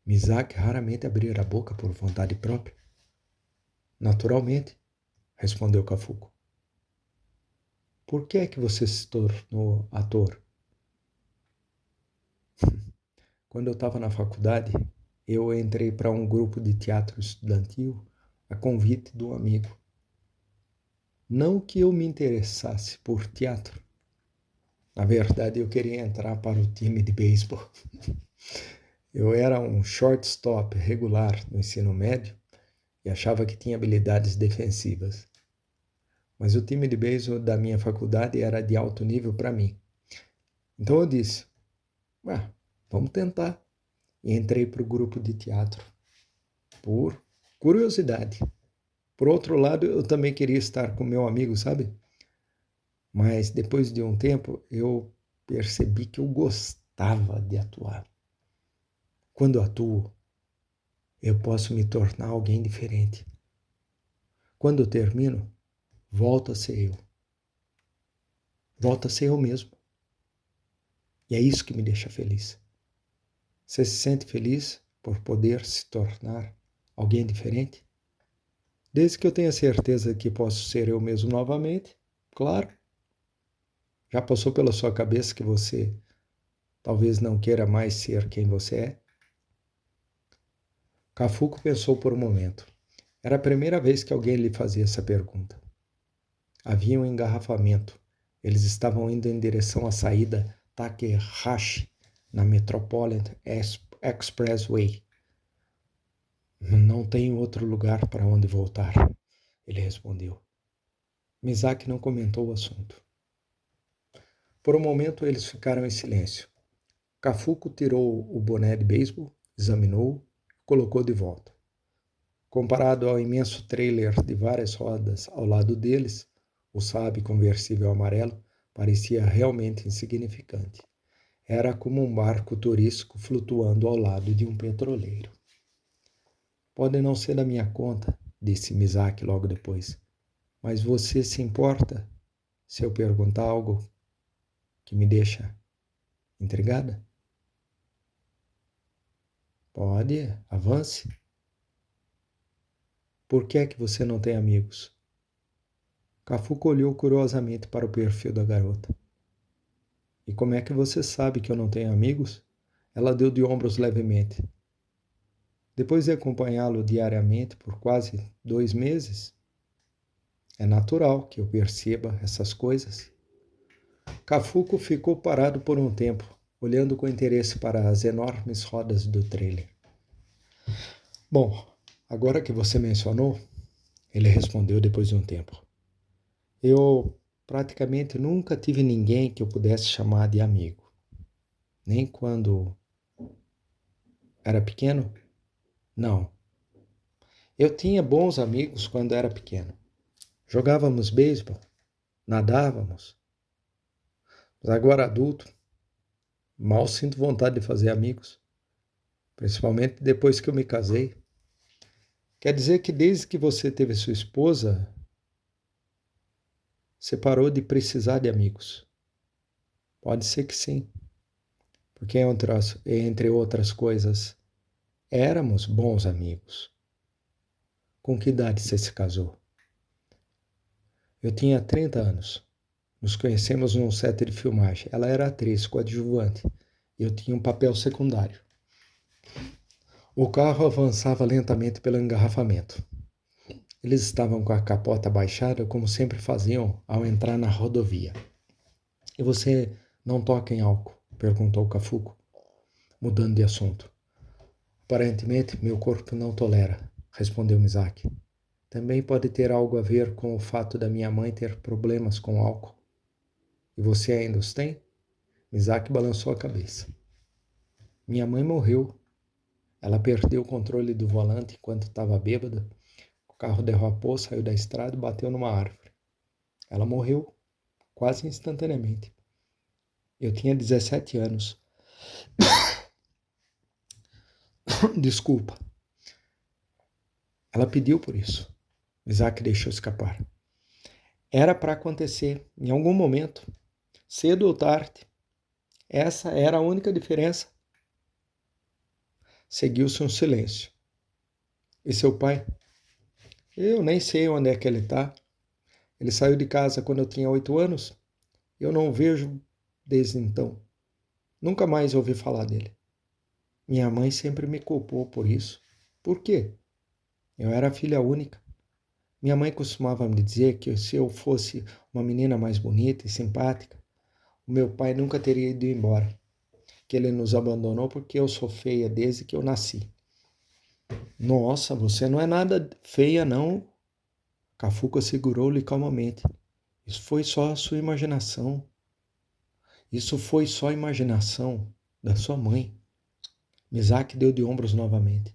Misaki raramente abrira a boca por vontade própria. Naturalmente, respondeu Cafuco. Por que é que você se tornou ator? quando eu estava na faculdade, eu entrei para um grupo de teatro estudantil a convite de um amigo. Não que eu me interessasse por teatro. Na verdade, eu queria entrar para o time de beisebol. Eu era um shortstop regular no ensino médio e achava que tinha habilidades defensivas. Mas o time de beisebol da minha faculdade era de alto nível para mim. Então eu disse, vamos tentar. E entrei para o grupo de teatro por curiosidade. Por outro lado, eu também queria estar com meu amigo, sabe? Mas depois de um tempo, eu percebi que eu gostava de atuar. Quando atuo, eu posso me tornar alguém diferente. Quando eu termino, volto a ser eu. Volto a ser eu mesmo. E é isso que me deixa feliz. Você se sente feliz por poder se tornar alguém diferente? Desde que eu tenha certeza que posso ser eu mesmo novamente, claro. Já passou pela sua cabeça que você talvez não queira mais ser quem você é? Cafuco pensou por um momento. Era a primeira vez que alguém lhe fazia essa pergunta. Havia um engarrafamento. Eles estavam indo em direção à saída Takehashi, na Metropolitan Expressway. Não tenho outro lugar para onde voltar, ele respondeu. Misaki não comentou o assunto. Por um momento eles ficaram em silêncio. Cafuco tirou o boné de beisebol, examinou-o e colocou de volta. Comparado ao imenso trailer de várias rodas ao lado deles, o Saab conversível amarelo parecia realmente insignificante. Era como um barco turístico flutuando ao lado de um petroleiro. Pode não ser da minha conta, disse Misaki logo depois, mas você se importa se eu perguntar algo que me deixa intrigada? Pode, avance. Por que é que você não tem amigos? Cafuco olhou curiosamente para o perfil da garota. E como é que você sabe que eu não tenho amigos? Ela deu de ombros levemente. Depois de acompanhá-lo diariamente por quase 2 meses, é natural que eu perceba essas coisas. Cafuco ficou parado por um tempo, olhando com interesse para as enormes rodas do trailer. Bom, agora que você mencionou, ele respondeu depois de um tempo. Eu praticamente nunca tive ninguém que eu pudesse chamar de amigo. Nem quando era pequeno? Não. Eu tinha bons amigos quando era pequeno. Jogávamos beisebol, nadávamos. Mas agora adulto, mal sinto vontade de fazer amigos. Principalmente depois que eu me casei. Quer dizer que desde que você teve sua esposa, você parou de precisar de amigos? Pode ser que sim. Porque, entre outras coisas, éramos bons amigos. Com que idade você se casou? Eu tinha 30 anos. Nos conhecemos num set de filmagem. Ela era atriz coadjuvante. Eu tinha um papel secundário. O carro avançava lentamente pelo engarrafamento. Eles estavam com a capota baixada, como sempre faziam ao entrar na rodovia. E você não toca em álcool? Perguntou Cafuco, mudando de assunto. Aparentemente, meu corpo não tolera, respondeu Misaki. Também pode ter algo a ver com o fato da minha mãe ter problemas com álcool. E você ainda os tem? Misaki balançou a cabeça. Minha mãe morreu. Ela perdeu o controle do volante enquanto estava bêbada. O carro derrapou, saiu da estrada e bateu numa árvore. Ela morreu quase instantaneamente. Eu tinha 17 anos. Desculpa. Ela pediu por isso. Isaac deixou escapar. Era para acontecer em algum momento, cedo ou tarde. Essa era a única diferença. Seguiu-se um silêncio. E seu pai? Eu nem sei onde é que ele está. Ele saiu de casa quando eu tinha 8 anos. Eu não o vejo desde então. Nunca mais ouvi falar dele. Minha mãe sempre me culpou por isso. Por quê? Eu era filha única. Minha mãe costumava me dizer que se eu fosse uma menina mais bonita e simpática, o meu pai nunca teria ido embora, que ele nos abandonou porque eu sou feia desde que eu nasci. Nossa, você não é nada feia, não. Cafuca segurou-lhe calmamente. Isso foi só a sua imaginação. Isso foi só a imaginação da sua mãe. Misaki deu de ombros novamente.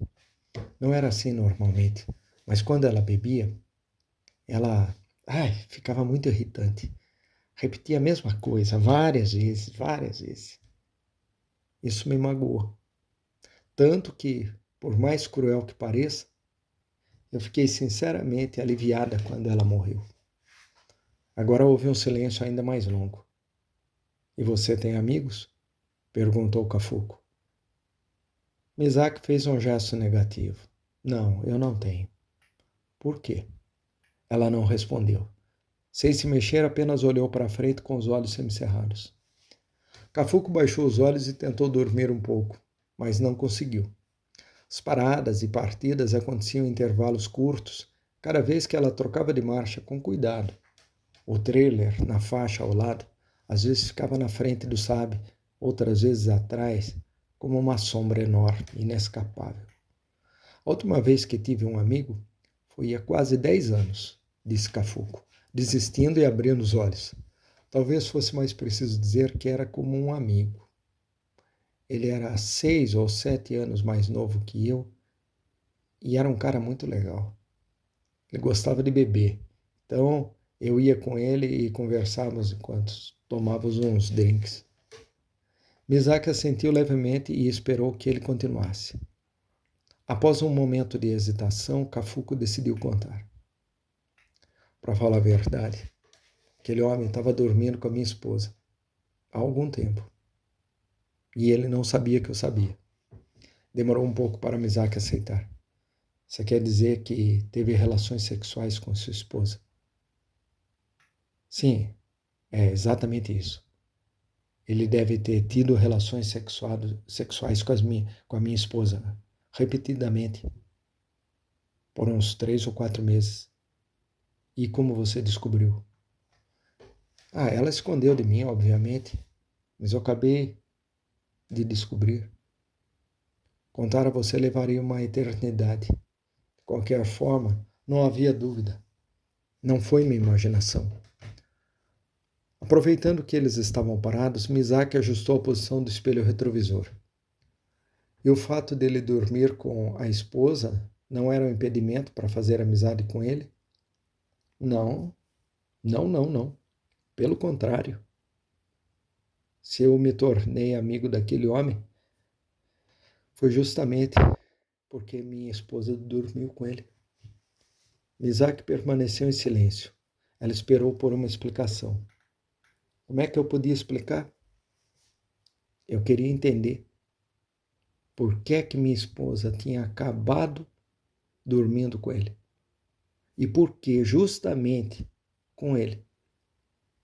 Não era assim normalmente, mas quando ela bebia, ela, ficava muito irritante. Repetia a mesma coisa várias vezes, várias vezes. Isso me magoou. Tanto que, por mais cruel que pareça, eu fiquei sinceramente aliviada quando ela morreu. Agora houve um silêncio ainda mais longo. E você tem amigos? Perguntou Cafuco. Misaki fez um gesto negativo. Não, eu não tenho. Por quê? Ela não respondeu. Sem se mexer, apenas olhou para frente com os olhos semicerrados. Cafuco baixou os olhos e tentou dormir um pouco, mas não conseguiu. As paradas e partidas aconteciam em intervalos curtos, cada vez que ela trocava de marcha com cuidado. O trailer, na faixa ao lado, às vezes ficava na frente do Sabe, outras vezes atrás, como uma sombra enorme, inescapável. A última vez que tive um amigo foi há quase 10 anos, disse Cafuco, desistindo e abrindo os olhos. Talvez fosse mais preciso dizer que era como um amigo. Ele era 6 ou 7 anos mais novo que eu e era um cara muito legal. Ele gostava de beber, então eu ia com ele e conversávamos enquanto tomávamos uns drinks. Misaki assentiu levemente e esperou que ele continuasse. Após um momento de hesitação, Cafuco decidiu contar. Para falar a verdade, aquele homem estava dormindo com a minha esposa há algum tempo. E ele não sabia que eu sabia. Demorou um pouco para Misaki aceitar. Você quer dizer que teve relações sexuais com sua esposa? Sim, é exatamente isso. Ele deve ter tido relações sexuais com a minha esposa, repetidamente, por uns 3 ou 4 meses. E como você descobriu? Ela escondeu de mim, obviamente, mas eu acabei de descobrir. Contar a você levaria uma eternidade. De qualquer forma, não havia dúvida. Não foi minha imaginação. Aproveitando que eles estavam parados, Misaki ajustou a posição do espelho retrovisor. E o fato dele dormir com a esposa não era um impedimento para fazer amizade com ele? Não, não. Pelo contrário. Se eu me tornei amigo daquele homem, foi justamente porque minha esposa dormiu com ele. Misaki permaneceu em silêncio. Ela esperou por uma explicação. Como é que eu podia explicar? Eu queria entender por que é que minha esposa tinha acabado dormindo com ele. E por que justamente com ele.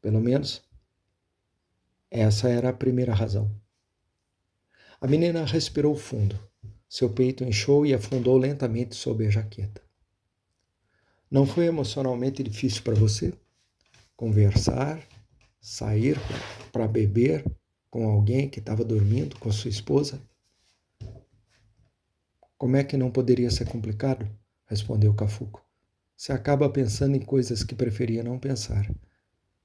Pelo menos, essa era a primeira razão. A menina respirou fundo. Seu peito inchou e afundou lentamente sob a jaqueta. Não foi emocionalmente difícil para você? Conversar, sair para beber com alguém que estava dormindo, com sua esposa? Como é que não poderia ser complicado? Respondeu Cafuco. Você acaba pensando em coisas que preferia não pensar.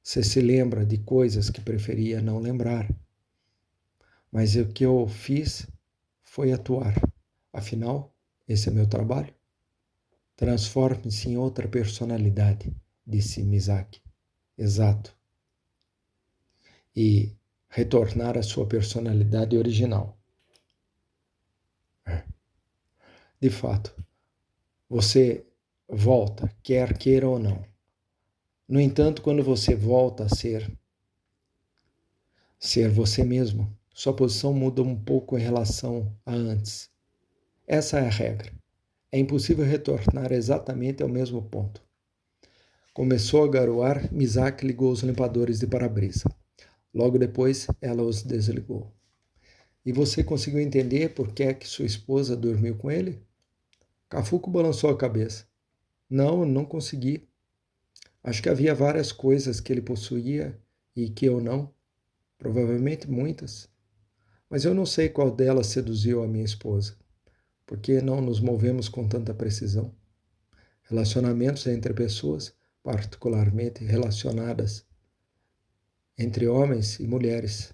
Você se lembra de coisas que preferia não lembrar. Mas o que eu fiz foi atuar. Afinal, esse é meu trabalho. Transforme-se em outra personalidade, disse Misaki. Exato. E retornar à sua personalidade original. De fato, você volta, quer queira ou não. No entanto, quando você volta a ser você mesmo, sua posição muda um pouco em relação a antes. Essa é a regra. É impossível retornar exatamente ao mesmo ponto. Começou a garoar, Misaki ligou os limpadores de para-brisa. Logo depois, ela os desligou. E você conseguiu entender por que é que sua esposa dormiu com ele? Cafuco balançou a cabeça. Não, não consegui. Acho que havia várias coisas que ele possuía e que eu não, provavelmente muitas. Mas eu não sei qual delas seduziu a minha esposa, porque não nos movemos com tanta precisão. Relacionamentos entre pessoas, particularmente relacionadas entre homens e mulheres,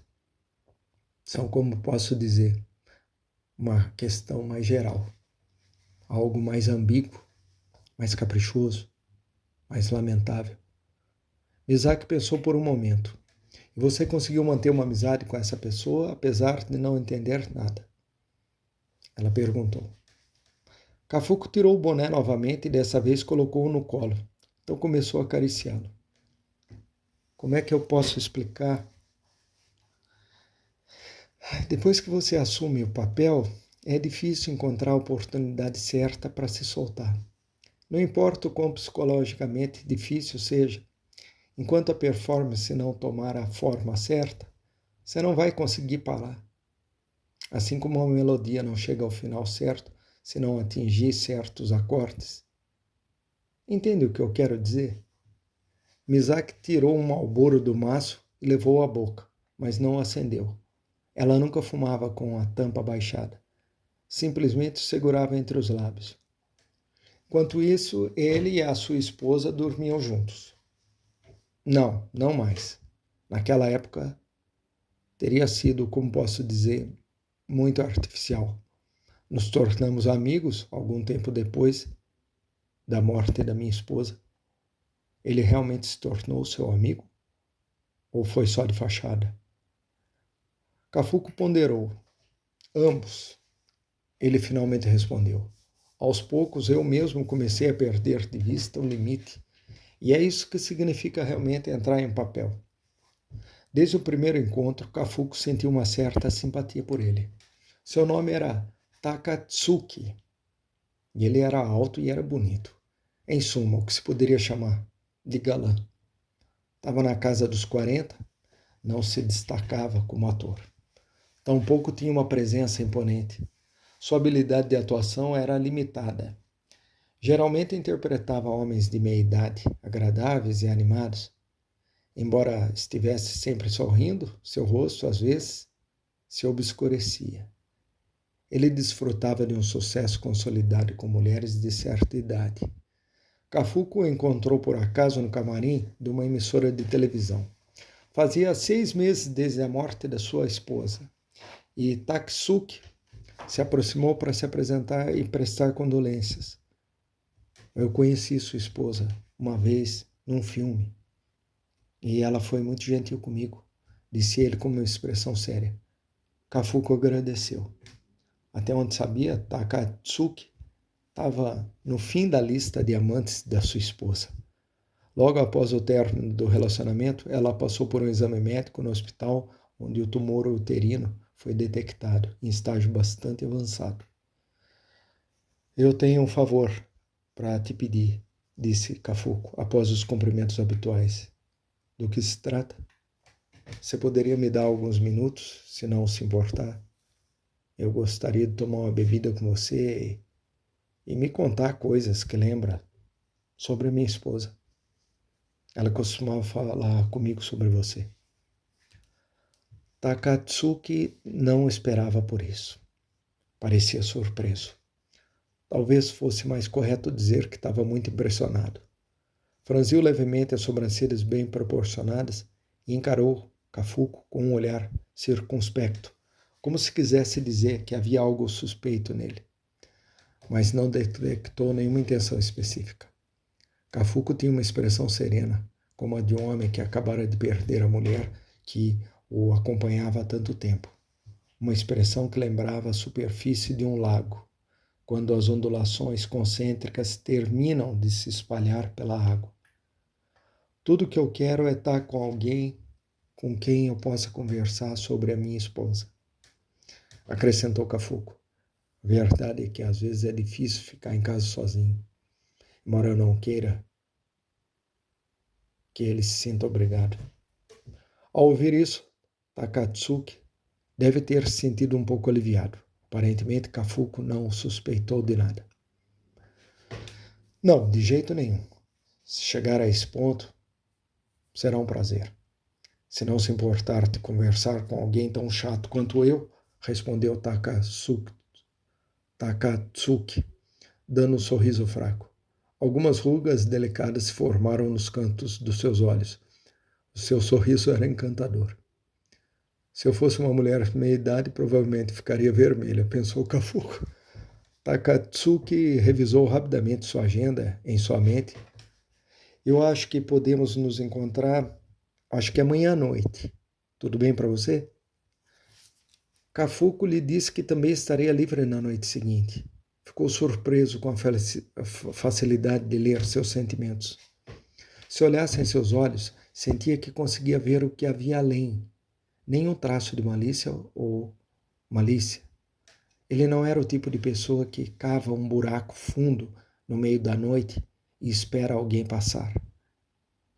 são, como posso dizer, uma questão mais geral, algo mais ambíguo, mais caprichoso, mais lamentável. Isaac pensou por um momento. E você conseguiu manter uma amizade com essa pessoa, apesar de não entender nada? Ela perguntou. Cafuco tirou o boné novamente e dessa vez colocou-o no colo. Então começou a acariciá-lo. Como é que eu posso explicar? Depois que você assume o papel, é difícil encontrar a oportunidade certa para se soltar. Não importa o quão psicologicamente difícil seja, enquanto a performance não tomar a forma certa, você não vai conseguir parar. Assim como uma melodia não chega ao final certo se não atingir certos acordes. Entende o que eu quero dizer? Misak tirou um Marlboro do maço e levou à boca, mas não acendeu. Ela nunca fumava com a tampa baixada. Simplesmente segurava entre os lábios. Enquanto isso, ele e a sua esposa dormiam juntos. Não, não mais. Naquela época, teria sido, como posso dizer, muito artificial. Nos tornamos amigos algum tempo depois da morte da minha esposa. Ele realmente se tornou seu amigo? Ou foi só de fachada? Cafuco ponderou. Ambos. Ele finalmente respondeu. Aos poucos eu mesmo comecei a perder de vista o limite. E é isso que significa realmente entrar em papel. Desde o primeiro encontro, Cafuco sentiu uma certa simpatia por ele. Seu nome era Takatsuki. E ele era alto e era bonito. Em suma, o que se poderia chamar de galã. Estava na casa dos 40, não se destacava como ator. Tampouco tinha uma presença imponente. Sua habilidade de atuação era limitada. Geralmente interpretava homens de meia idade, agradáveis e animados. Embora estivesse sempre sorrindo, seu rosto, às vezes, se obscurecia. Ele desfrutava de um sucesso consolidado com mulheres de certa idade. Cafuco o encontrou por acaso no camarim de uma emissora de televisão. Fazia 6 meses desde a morte da sua esposa. E Taksuki se aproximou para se apresentar e prestar condolências. Eu conheci sua esposa uma vez num filme e ela foi muito gentil comigo, disse ele com uma expressão séria. Cafuco agradeceu. Até onde sabia, Takatsuki estava no fim da lista de amantes da sua esposa. Logo após o término do relacionamento, ela passou por um exame médico no hospital onde o tumor uterino foi detectado em estágio bastante avançado. Eu tenho um favor para te pedir, disse Cafuco, após os cumprimentos habituais. Do que se trata? Você poderia me dar alguns minutos, se não se importar? Eu gostaria de tomar uma bebida com você e me contar coisas que lembra sobre a minha esposa. Ela costumava falar comigo sobre você. Takatsuki não esperava por isso. Parecia surpreso. Talvez fosse mais correto dizer que estava muito impressionado. Franziu levemente as sobrancelhas bem proporcionadas e encarou Cafuco com um olhar circunspecto, como se quisesse dizer que havia algo suspeito nele, mas não detectou nenhuma intenção específica. Cafuco tinha uma expressão serena, como a de um homem que acabara de perder a mulher que o acompanhava há tanto tempo. Uma expressão que lembrava a superfície de um lago, quando as ondulações concêntricas terminam de se espalhar pela água. Tudo que eu quero é estar com alguém com quem eu possa conversar sobre a minha esposa, acrescentou Cafuco. A verdade é que às vezes é difícil ficar em casa sozinho, embora eu não queira que ele se sinta obrigado. Ao ouvir isso, Takatsuki Deve ter se sentido um pouco aliviado. Aparentemente, Cafuco não suspeitou de nada. Não, de jeito nenhum. Se chegar a esse ponto, será um prazer. Se não se importar de conversar com alguém tão chato quanto eu, respondeu Takatsuki, dando um sorriso fraco. Algumas rugas delicadas se formaram nos cantos dos seus olhos. O seu sorriso era encantador. Se eu fosse uma mulher de meia idade, provavelmente ficaria vermelha, pensou Cafuco. Takatsuki revisou rapidamente sua agenda em sua mente. Eu acho que podemos nos encontrar, acho que amanhã à noite. Tudo bem para você? Cafuco lhe disse que também estaria livre na noite seguinte. Ficou surpreso com a facilidade de ler seus sentimentos. Se olhasse em seus olhos, sentia que conseguia ver o que havia além. Nenhum traço de malícia ou malícia. Ele não era o tipo de pessoa que cava um buraco fundo no meio da noite e espera alguém passar.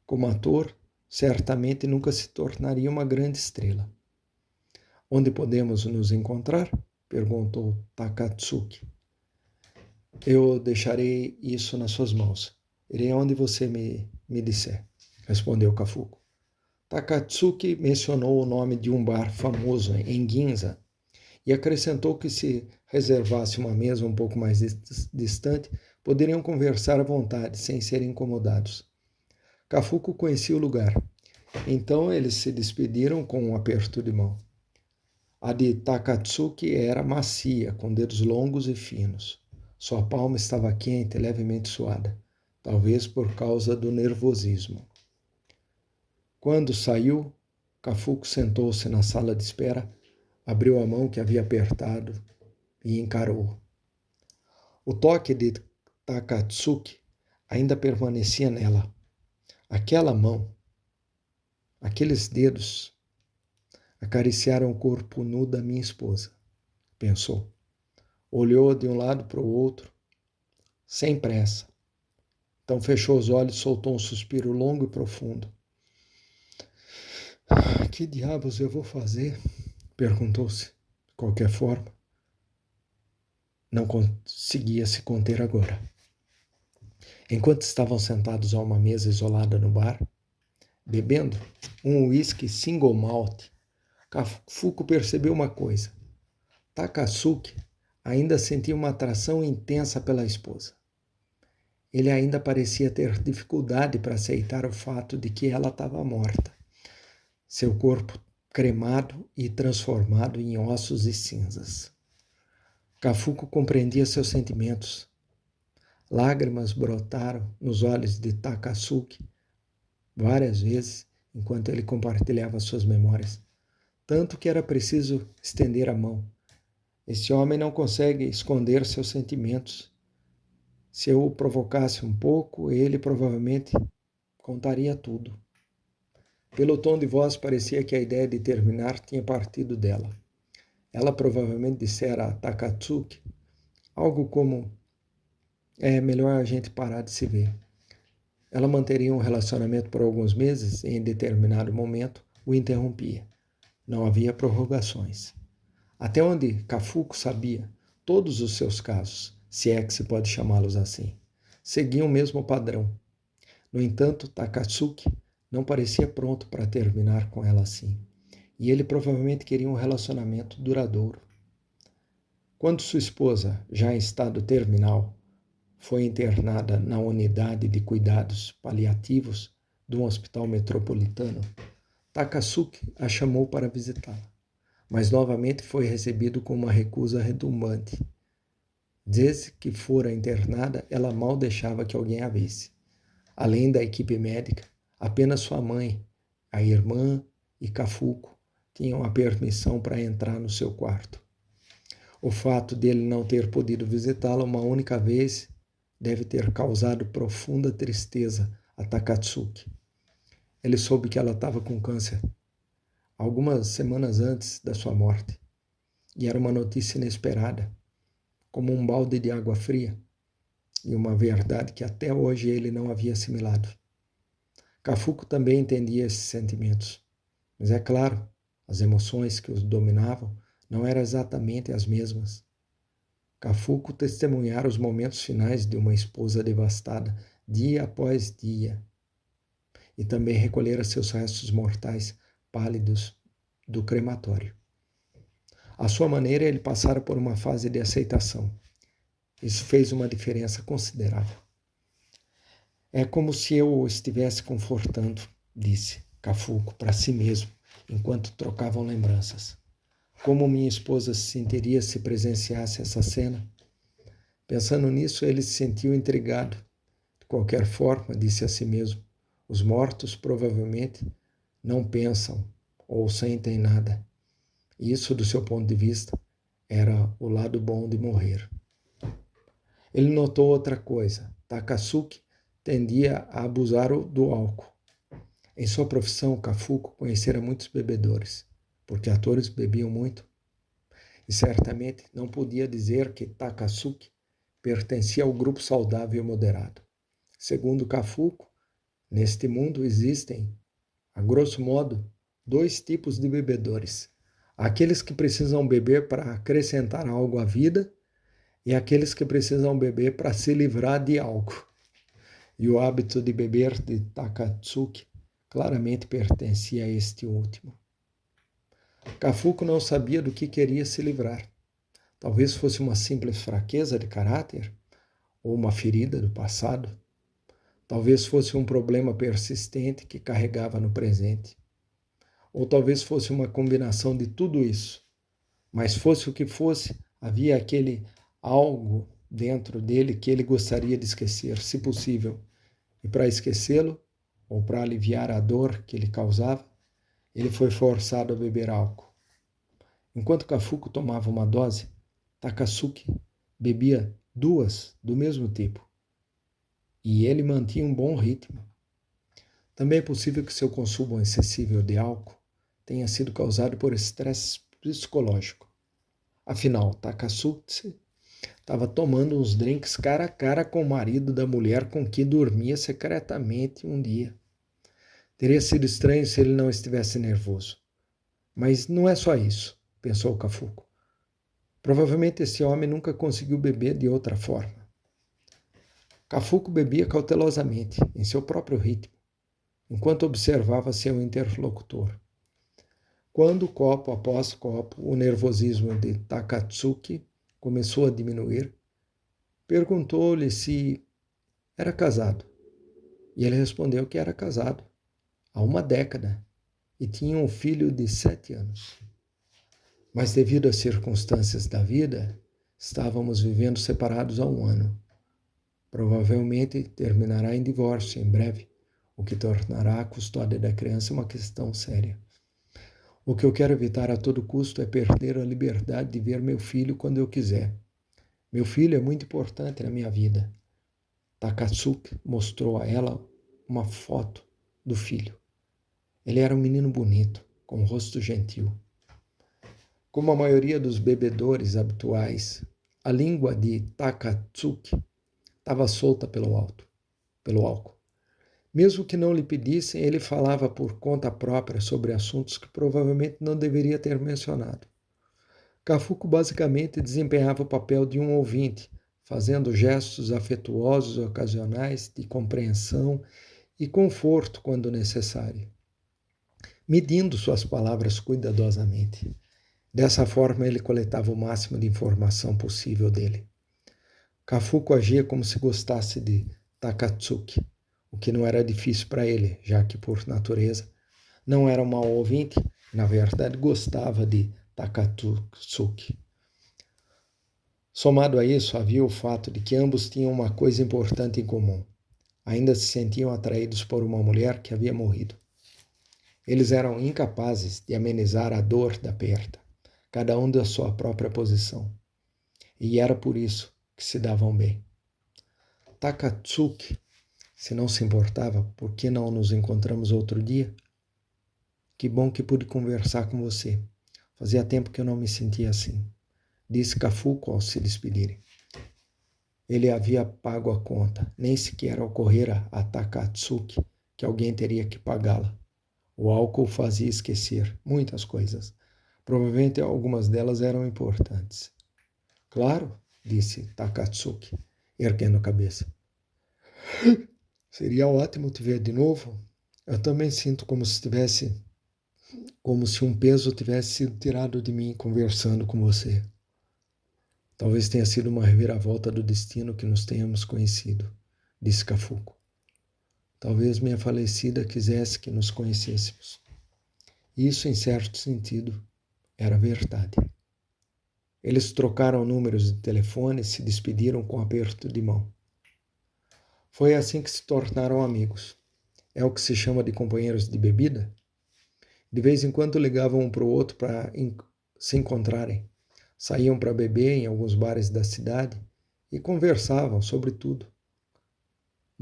Como ator, certamente nunca se tornaria uma grande estrela. Onde podemos nos encontrar? Perguntou Takatsuki. Eu deixarei isso nas suas mãos. Irei aonde você me disser, respondeu Cafuco. Takatsuki mencionou o nome de um bar famoso em Ginza e acrescentou que se reservasse uma mesa um pouco mais distante, poderiam conversar à vontade, sem serem incomodados. Cafuco conhecia o lugar. Então eles se despediram com um aperto de mão. A de Takatsuki era macia, com dedos longos e finos. Sua palma estava quente e levemente suada, talvez por causa do nervosismo. Quando saiu, Cafuco sentou-se na sala de espera, abriu a mão que havia apertado e encarou. O toque de Takatsuki ainda permanecia nela. Aquela mão, aqueles dedos, acariciaram o corpo nu da minha esposa, pensou. Olhou de um lado para o outro, sem pressa. Então fechou os olhos e soltou um suspiro longo e profundo. Que diabos eu vou fazer? Perguntou-se. De qualquer forma, não conseguia se conter agora. Enquanto estavam sentados a uma mesa isolada no bar, bebendo um uísque single malt, Cafuco percebeu uma coisa. Takatsuki ainda sentia uma atração intensa pela esposa. Ele ainda parecia ter dificuldade para aceitar o fato de que ela estava morta. Seu corpo cremado e transformado em ossos e cinzas. Cafuco compreendia seus sentimentos. Lágrimas brotaram nos olhos de Takatsuki várias vezes enquanto ele compartilhava suas memórias. Tanto que era preciso estender a mão. Esse homem não consegue esconder seus sentimentos. Se eu o provocasse um pouco, ele provavelmente contaria tudo. Pelo tom de voz, parecia que a ideia de terminar tinha partido dela. Ela provavelmente dissera a Takatsuki algo como: é melhor a gente parar de se ver. Ela manteria um relacionamento por alguns meses e, em determinado momento, o interrompia. Não havia prorrogações. Até onde Cafuco sabia, todos os seus casos, se é que se pode chamá-los assim, seguiam o mesmo padrão. No entanto, Takatsuki não parecia pronto para terminar com ela assim, e ele provavelmente queria um relacionamento duradouro. Quando sua esposa, já em estado terminal, foi internada na unidade de cuidados paliativos de um hospital metropolitano, Takatsuki a chamou para visitá-la, mas novamente foi recebido com uma recusa retumbante. Desde que fora internada, ela mal deixava que alguém a visse. Além da equipe médica, apenas sua mãe, a irmã e Cafuco tinham a permissão para entrar no seu quarto. O fato dele não ter podido visitá-la uma única vez deve ter causado profunda tristeza a Takatsuki. Ele soube que ela estava com câncer algumas semanas antes da sua morte, e era uma notícia inesperada, como um balde de água fria, e uma verdade que até hoje ele não havia assimilado. Cafuco também entendia esses sentimentos, mas é claro, As emoções que os dominavam não eram exatamente as mesmas. Kafuku testemunhara os momentos finais de uma esposa devastada, dia após dia, e também recolhera seus restos mortais pálidos do crematório. À sua maneira, ele passara por uma fase de aceitação. Isso fez uma diferença considerável. É como se eu o estivesse confortando, disse Kafuku para si mesmo, enquanto trocavam lembranças. Como minha esposa se sentiria se presenciasse essa cena? Pensando nisso, ele se sentiu intrigado. De qualquer forma, disse a si mesmo, os mortos provavelmente não pensam ou sentem nada. Isso, do seu ponto de vista, era o lado bom de morrer. Ele notou outra coisa. Takatsuki tendia a abusar do álcool. Em sua profissão, Kafuku conhecera muitos bebedores, porque atores bebiam muito. E certamente não podia dizer que Takatsuki pertencia ao grupo saudável e moderado. Segundo Kafuku, neste mundo existem, a grosso modo, 2 tipos de bebedores. Aqueles que precisam beber para acrescentar algo à vida e aqueles que precisam beber para se livrar de algo. E o hábito de beber de Takatsuki claramente pertencia a este último. Kafuku não sabia do que queria se livrar. Talvez fosse uma simples fraqueza de caráter ou uma ferida do passado. Talvez fosse um problema persistente que carregava no presente. Ou talvez fosse uma combinação de tudo isso. Mas fosse o que fosse, havia aquele algo dentro dele que ele gostaria de esquecer, se possível. E para esquecê-lo, ou para aliviar a dor que ele causava, ele foi forçado a beber álcool. Enquanto Kafuku tomava uma dose, Takatsuki bebia 2 do mesmo tipo. E ele mantinha um bom ritmo. Também é possível que seu consumo excessivo de álcool tenha sido causado por estresse psicológico. Afinal, Takatsuki estava tomando uns drinks cara a cara com o marido da mulher com que dormia secretamente um dia. Teria sido estranho se ele não estivesse nervoso. Mas não é só isso, pensou Kafuku. Provavelmente esse homem nunca conseguiu beber de outra forma. Kafuku bebia cautelosamente, em seu próprio ritmo, enquanto observava seu interlocutor. Quando, copo após copo, o nervosismo de Takatsuki começou a diminuir, perguntou-lhe se era casado. E ele respondeu que era casado há uma década e tinha um filho de 7 anos. Mas devido às circunstâncias da vida, estávamos vivendo separados há 1 ano. Provavelmente terminará em divórcio em breve, o que tornará a custódia da criança uma questão séria. O que eu quero evitar a todo custo é perder a liberdade de ver meu filho quando eu quiser. Meu filho é muito importante na minha vida. Takatsuki mostrou a ela uma foto do filho. Ele era um menino bonito, com um rosto gentil. Como a maioria dos bebedores habituais, a língua de Takatsuki estava solta pelo álcool. Mesmo que não lhe pedissem, ele falava por conta própria sobre assuntos que provavelmente não deveria ter mencionado. Kafuku basicamente desempenhava o papel de um ouvinte, fazendo gestos afetuosos ocasionais de compreensão e conforto quando necessário, medindo suas palavras cuidadosamente. Dessa forma, ele coletava o máximo de informação possível dele. Kafuku agia como se gostasse de Takatsuki, o que não era difícil para ele, já que, por natureza, não era um mau ouvinte e, na verdade, gostava de Takatsuki. Somado a isso, havia o fato de que ambos tinham uma coisa importante em comum. Ainda se sentiam atraídos por uma mulher que havia morrido. Eles eram incapazes de amenizar a dor da perda, cada um da sua própria posição. E era por isso que se davam bem. Takatsuki, se não se importava, por que não nos encontramos outro dia? Que bom que pude conversar com você. Fazia tempo que eu não me sentia assim, disse Kafuku ao se despedirem. Ele havia pago a conta, nem sequer ocorrera a Takatsuki que alguém teria que pagá-la. O álcool fazia esquecer muitas coisas. Provavelmente algumas delas eram importantes. Claro, disse Takatsuki, erguendo a cabeça. Seria ótimo te ver de novo. Eu também sinto como se um peso tivesse sido tirado de mim conversando com você. Talvez tenha sido uma reviravolta do destino que nos tenhamos conhecido, disse Kafuko. Talvez minha falecida quisesse que nos conhecêssemos. Isso, em certo sentido, era verdade. Eles trocaram números de telefone e se despediram com um aperto de mão. Foi assim que se tornaram amigos. É o que se chama de companheiros de bebida? De vez em quando ligavam um para o outro para se encontrarem. Saíam para beber em alguns bares da cidade e conversavam sobre tudo.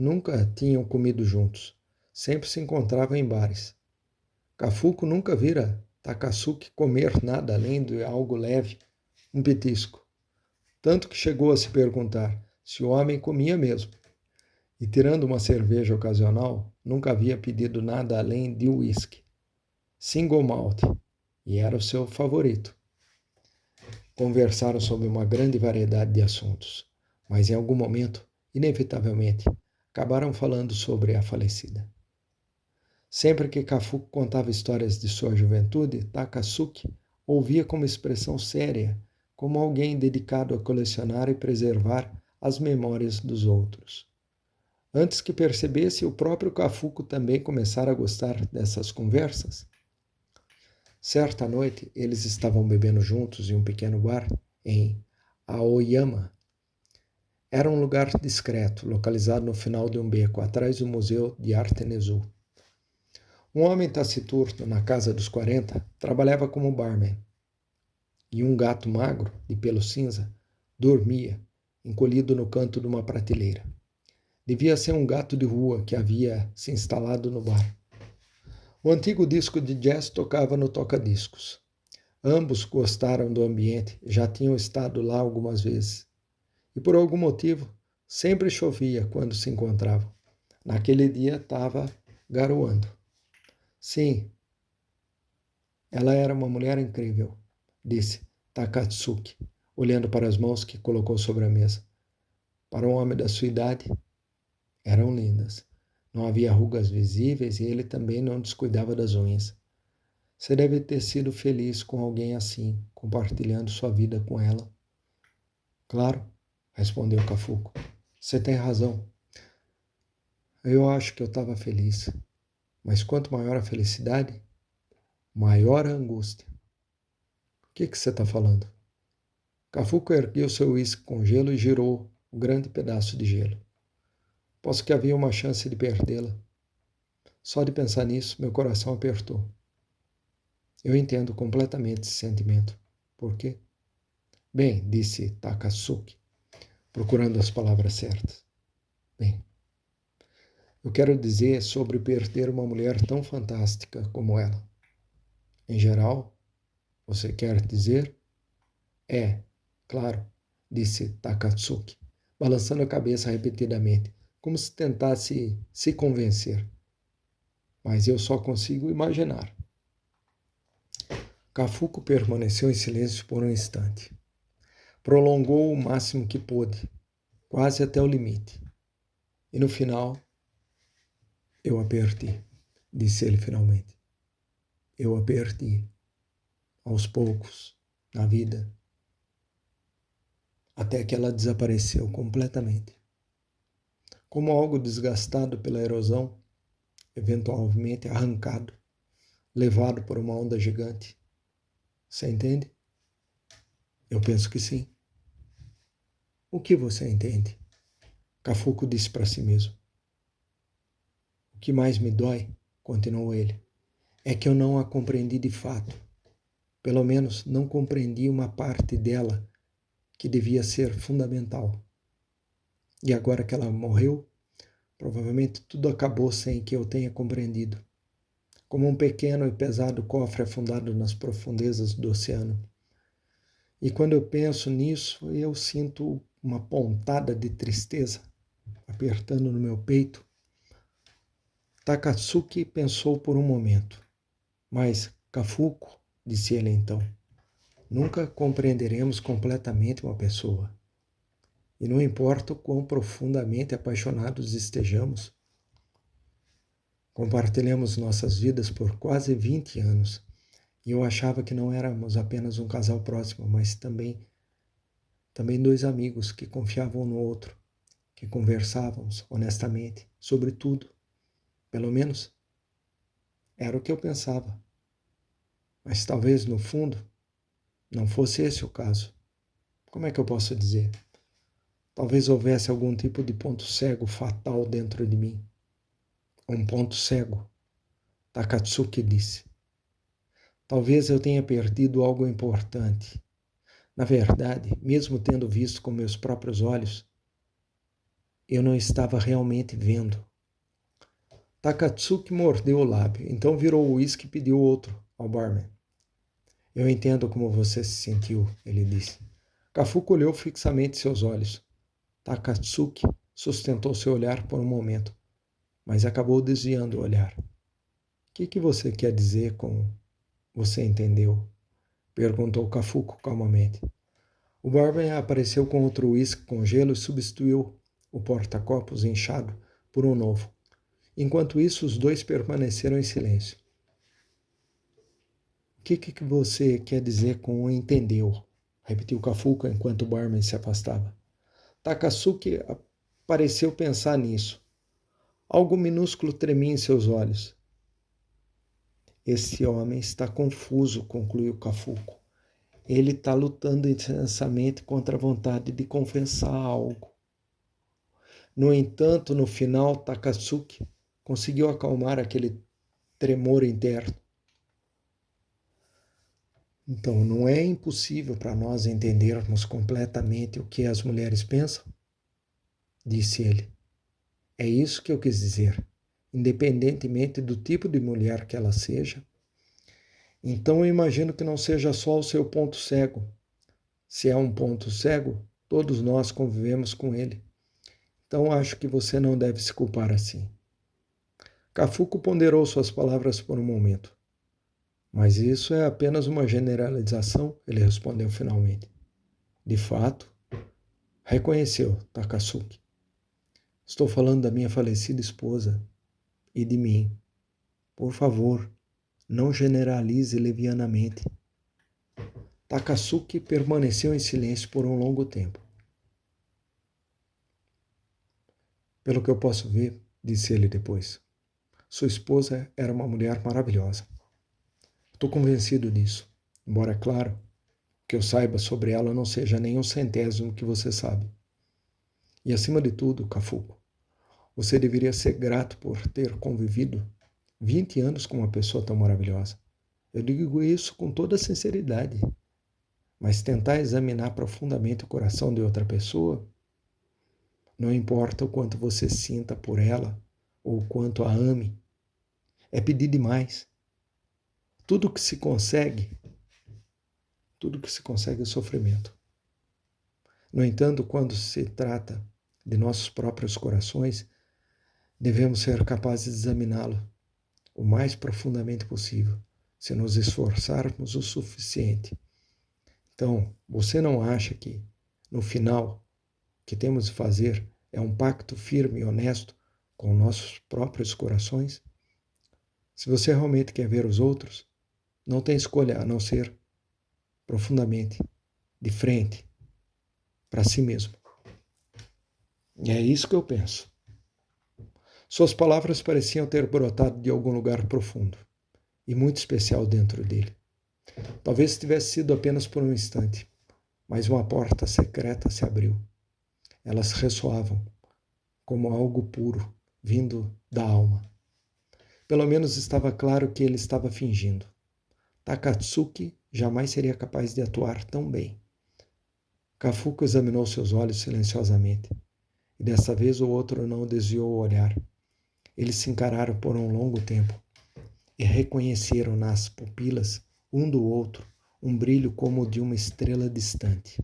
Nunca tinham comido juntos. Sempre se encontravam em bares. Kafuko nunca vira Takatsuki comer nada além de algo leve, um petisco. Tanto que chegou a se perguntar se o homem comia mesmo. E tirando uma cerveja ocasional, nunca havia pedido nada além de uísque. Single malt, e era o seu favorito. Conversaram sobre uma grande variedade de assuntos, mas em algum momento, inevitavelmente, acabaram falando sobre a falecida. Sempre que Kafuko contava histórias de sua juventude, Takatsuki ouvia com uma expressão séria, como alguém dedicado a colecionar e preservar as memórias dos outros. Antes que percebesse, o próprio Kafuko também começara a gostar dessas conversas. Certa noite, eles estavam bebendo juntos em um pequeno bar em Aoyama. Era um lugar discreto, localizado no final de um beco, atrás do Museu de Arte Nezu. Um homem taciturno, na casa dos 40, trabalhava como barman. E um gato magro, de pelo cinza, dormia, encolhido no canto de uma prateleira. Devia ser um gato de rua que havia se instalado no bar. O antigo disco de jazz tocava no toca-discos. Ambos gostaram do ambiente, já tinham estado lá algumas vezes. E por algum motivo, sempre chovia quando se encontravam. Naquele dia estava garoando. Sim, ela era uma mulher incrível, disse Takatsuki, olhando para as mãos que colocou sobre a mesa. Para um homem da sua idade, eram lindas. Não havia rugas visíveis e ele também não descuidava das unhas. Você deve ter sido feliz com alguém assim, compartilhando sua vida com ela. Claro, respondeu Kafuko. Você tem razão. Eu acho que eu estava feliz. Mas quanto maior a felicidade, maior a angústia. O que você está falando? Kafuko ergueu seu uísque com gelo e girou um grande pedaço de gelo. Posso que havia uma chance de perdê-la. Só de pensar nisso, meu coração apertou. Eu entendo completamente esse sentimento. Por quê? Bem, disse Takatsuki, procurando as palavras certas. Bem, eu quero dizer sobre perder uma mulher tão fantástica como ela. Em geral, você quer dizer? Claro, disse Takatsuki, balançando a cabeça repetidamente, como se tentasse se convencer. Mas eu só consigo imaginar. Kafuko permaneceu em silêncio por um instante. Prolongou o máximo que pôde, quase até o limite. E no final, eu a perdi, disse ele finalmente. Eu a perdi, aos poucos, na vida, até que ela desapareceu completamente. Como algo desgastado pela erosão, eventualmente arrancado, levado por uma onda gigante. Você entende? Eu penso que sim. O que você entende? Kafuko disse para si mesmo. O que mais me dói, continuou ele, é que eu não a compreendi de fato. Pelo menos não compreendi uma parte dela que devia ser fundamental. E agora que ela morreu, provavelmente tudo acabou sem que eu tenha compreendido. Como um pequeno e pesado cofre afundado nas profundezas do oceano. E quando eu penso nisso, eu sinto uma pontada de tristeza apertando no meu peito. Takatsuki pensou por um momento. Mas, Kafuko, disse ele então, nunca compreenderemos completamente uma pessoa. E não importa o quão profundamente apaixonados estejamos, compartilhamos nossas vidas por quase 20 anos. E eu achava que não éramos apenas um casal próximo, mas também dois amigos que confiavam um no outro, que conversávamos honestamente sobre tudo. Pelo menos era o que eu pensava. Mas talvez, no fundo, não fosse esse o caso. Como é que eu posso dizer? Talvez houvesse algum tipo de ponto cego fatal dentro de mim. Um ponto cego, Takatsuki disse. Talvez eu tenha perdido algo importante. Na verdade, mesmo tendo visto com meus próprios olhos, eu não estava realmente vendo. Takatsuki mordeu o lábio, então virou o uísque e pediu outro ao barman. Eu entendo como você se sentiu, ele disse. Kafuko olhou fixamente seus olhos. Takatsuki sustentou seu olhar por um momento, mas acabou desviando o olhar. O que você quer dizer com você entendeu? Perguntou Kafuko calmamente. O barman apareceu com outro uísque com gelo e substituiu o porta-copos inchado por um novo. Enquanto isso, os dois permaneceram em silêncio. O que você quer dizer com entendeu? Repetiu Kafuko enquanto o barman se afastava. Takatsuki pareceu pensar nisso. Algo minúsculo tremia em seus olhos. Esse homem está confuso, concluiu Kafuko. Ele está lutando intensamente contra a vontade de confessar algo. No entanto, no final, Takatsuki conseguiu acalmar aquele tremor interno. Então, não é impossível para nós entendermos completamente o que as mulheres pensam? Disse ele. É isso que eu quis dizer. Independentemente do tipo de mulher que ela seja. Então, eu imagino que não seja só o seu ponto cego. Se é um ponto cego, todos nós convivemos com ele. Então, acho que você não deve se culpar assim. Kafuko ponderou suas palavras por um momento. Mas isso é apenas uma generalização, ele respondeu finalmente. De fato, reconheceu Takatsuki. Estou falando da minha falecida esposa e de mim. Por favor, não generalize levianamente. Takatsuki permaneceu em silêncio por um longo tempo. Pelo que eu posso ver, disse ele depois, sua esposa era uma mulher maravilhosa. Estou convencido disso, embora, é claro, que eu saiba sobre ela não seja nem um centésimo que você sabe. E, acima de tudo, Kafuko, você deveria ser grato por ter convivido 20 anos com uma pessoa tão maravilhosa. Eu digo isso com toda sinceridade. Mas tentar examinar profundamente o coração de outra pessoa, não importa o quanto você sinta por ela ou o quanto a ame, é pedir demais. Tudo que se consegue é sofrimento. No entanto, quando se trata de nossos próprios corações, devemos ser capazes de examiná-lo o mais profundamente possível, se nos esforçarmos o suficiente. Então, você não acha que, no final, o que temos de fazer é um pacto firme e honesto com nossos próprios corações? Se você realmente quer ver os outros, não tem escolha a não ser profundamente, de frente, para si mesmo. E é isso que eu penso. Suas palavras pareciam ter brotado de algum lugar profundo e muito especial dentro dele. Talvez tivesse sido apenas por um instante, mas uma porta secreta se abriu. Elas ressoavam como algo puro, vindo da alma. Pelo menos estava claro que ele estava fingindo. Takatsuki jamais seria capaz de atuar tão bem. Kafuko examinou seus olhos silenciosamente, e dessa vez o outro não desviou o olhar. Eles se encararam por um longo tempo e reconheceram nas pupilas um do outro um brilho como o de uma estrela distante.